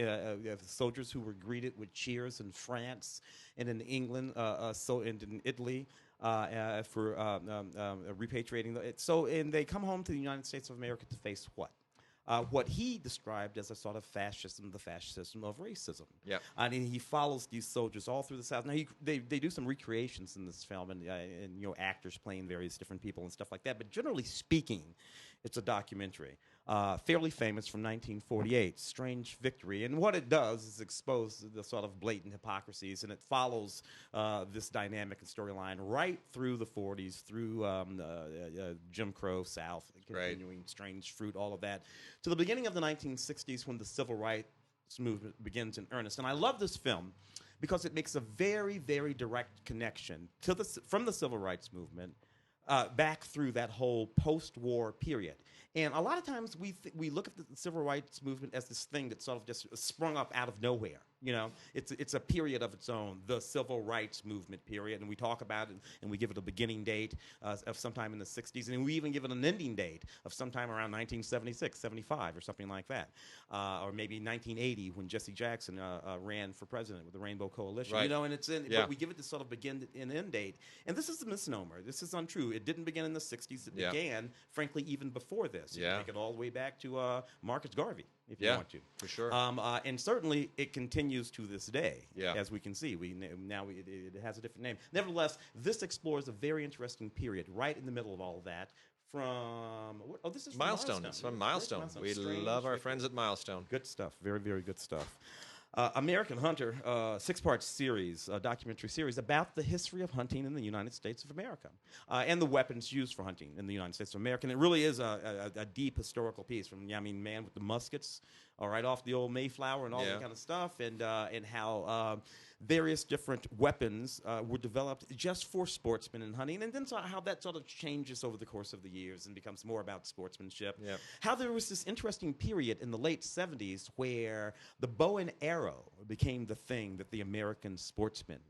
Soldiers who were greeted with cheers in France and in England, and in Italy. For repatriating. And they come home to the United States of America to face what he described as a sort of fascism, the fascism of racism. Yeah, and he follows these soldiers all through the South. Now they do some recreations in this film, and actors playing various different people and stuff like that. But generally speaking, it's a documentary, fairly famous from 1948, Strange Victory. And what it does is expose the sort of blatant hypocrisies, and it follows this dynamic and storyline right through the 40s, through Jim Crow South, continuing Strange Fruit, all of that, to the beginning of the 1960s when the Civil Rights movement begins in earnest. And I love this film because it makes a very, very direct connection from the Civil Rights movement back through that whole post-war period. And a lot of times we look at the Civil Rights movement as this thing that sort of just sprung up out of nowhere. You know, it's a period of its own, the civil rights movement period, and we talk about it and we give it a beginning date of sometime in the 60s, and we even give it an ending date of sometime around 1976, 75, or something like that, or maybe 1980 when Jesse Jackson ran for president with the Rainbow Coalition. Right. You know, and but we give it this sort of begin and end date, and this is a misnomer. This is untrue. It didn't begin in the 60s. It began, frankly, even before this. You take it all the way back to Marcus Garvey, if you want to. For sure. And certainly it continues to this day, Yeah. as we can see. It has a different name. Nevertheless, this explores a very interesting period right in the middle of all of that. This is from Milestone. It's from Milestone. We love our friends at Milestone. Good stuff. Very, very good stuff. American Hunter, 6-part series, documentary series about the history of hunting in the United States of America and the weapons used for hunting in the United States of America. And it really is a deep historical piece from, man with the muskets, right off the old Mayflower and all that kind of stuff, and how various different weapons were developed just for sportsmen and hunting, and then how that sort of changes over the course of the years and becomes more about sportsmanship. Yep. How there was this interesting period in the late 70s where the bow and arrow became the thing that the American sportsman,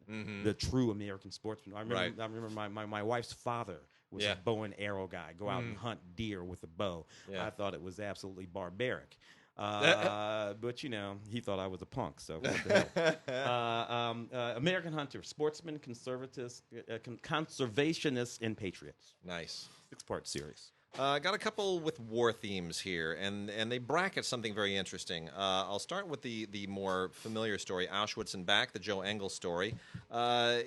the true American sportsman. I remember my wife's father was a bow and arrow guy, go out and hunt deer with a bow. Yeah. I thought it was absolutely barbaric. But, he thought I was a punk, so what the hell. American Hunter, sportsmen, conservatists, conservationists, and patriots. Nice. 6-part series. Got a couple with war themes here, and they bracket something very interesting. I'll start with the more familiar story, Auschwitz and Back, the Joe Engel story. I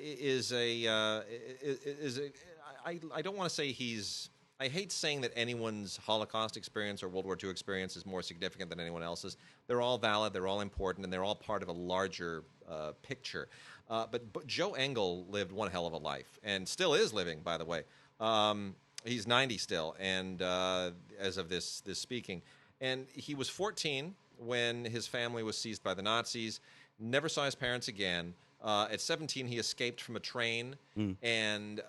don't want to say I hate saying that anyone's Holocaust experience or World War II experience is more significant than anyone else's. They're all valid, they're all important, and they're all part of a larger picture. But Joe Engel lived one hell of a life, and still is living, by the way. He's 90 still, and as of this speaking. And he was 14 when his family was seized by the Nazis, never saw his parents again. At 17, he escaped from a train, and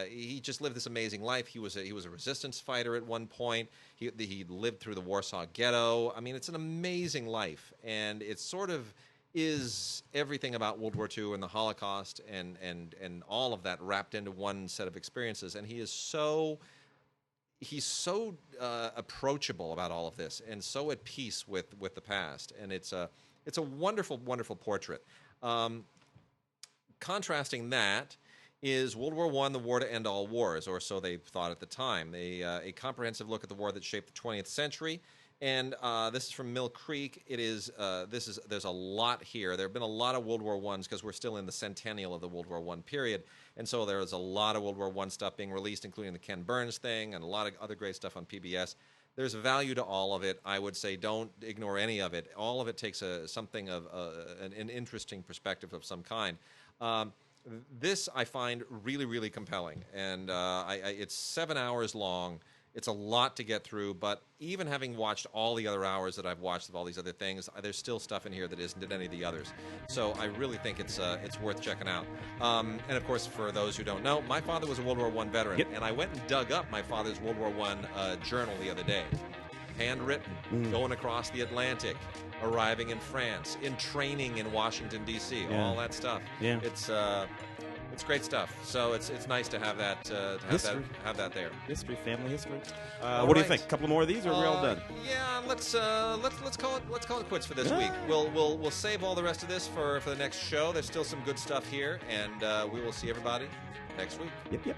he just lived this amazing life. He was a resistance fighter at one point. He lived through the Warsaw Ghetto. I mean, it's an amazing life, and it sort of is everything about World War II and the Holocaust and all of that wrapped into one set of experiences. And he's so approachable about all of this and so at peace with the past. And it's a wonderful, wonderful portrait. Contrasting that is World War I, the war to end all wars, or so they thought at the time. A comprehensive look at the war that shaped the 20th century. And this is from Mill Creek. There's a lot here. There have been a lot of World War I's because we're still in the centennial of the World War I period. And so there's a lot of World War I stuff being released, including the Ken Burns thing and a lot of other great stuff on PBS. There's value to all of it. I would say don't ignore any of it. All of it takes something of an interesting perspective of some kind. This I find really, really compelling. And it's 7 hours long. It's a lot to get through, but even having watched all the other hours that I've watched of all these other things, there's still stuff in here that isn't in any of the others. So I really think it's worth checking out. And of course, for those who don't know, my father was a World War I veteran, and I went and dug up my father's World War I journal the other day. Handwritten, going across the Atlantic, arriving in France, in training in Washington, D.C., all that stuff. Yeah. It's great stuff. So it's nice to have that have that there. History, family history. What do you think? A couple more of these, or are we all done? Yeah, let's call it quits for this week. We'll save all the rest of this for the next show. There's still some good stuff here, and we will see everybody next week. Yep.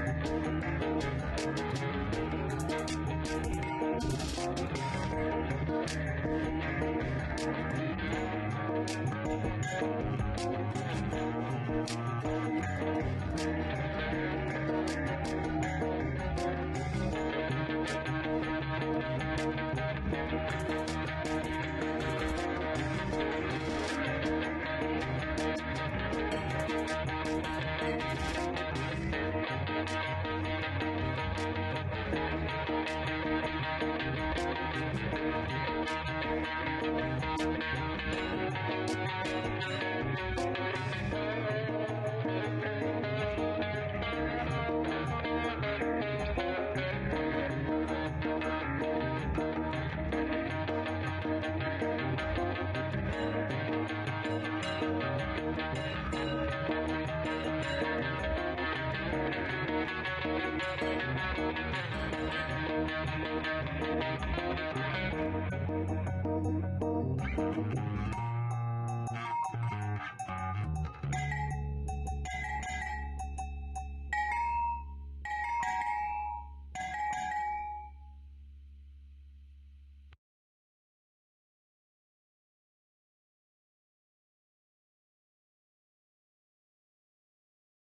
Bye.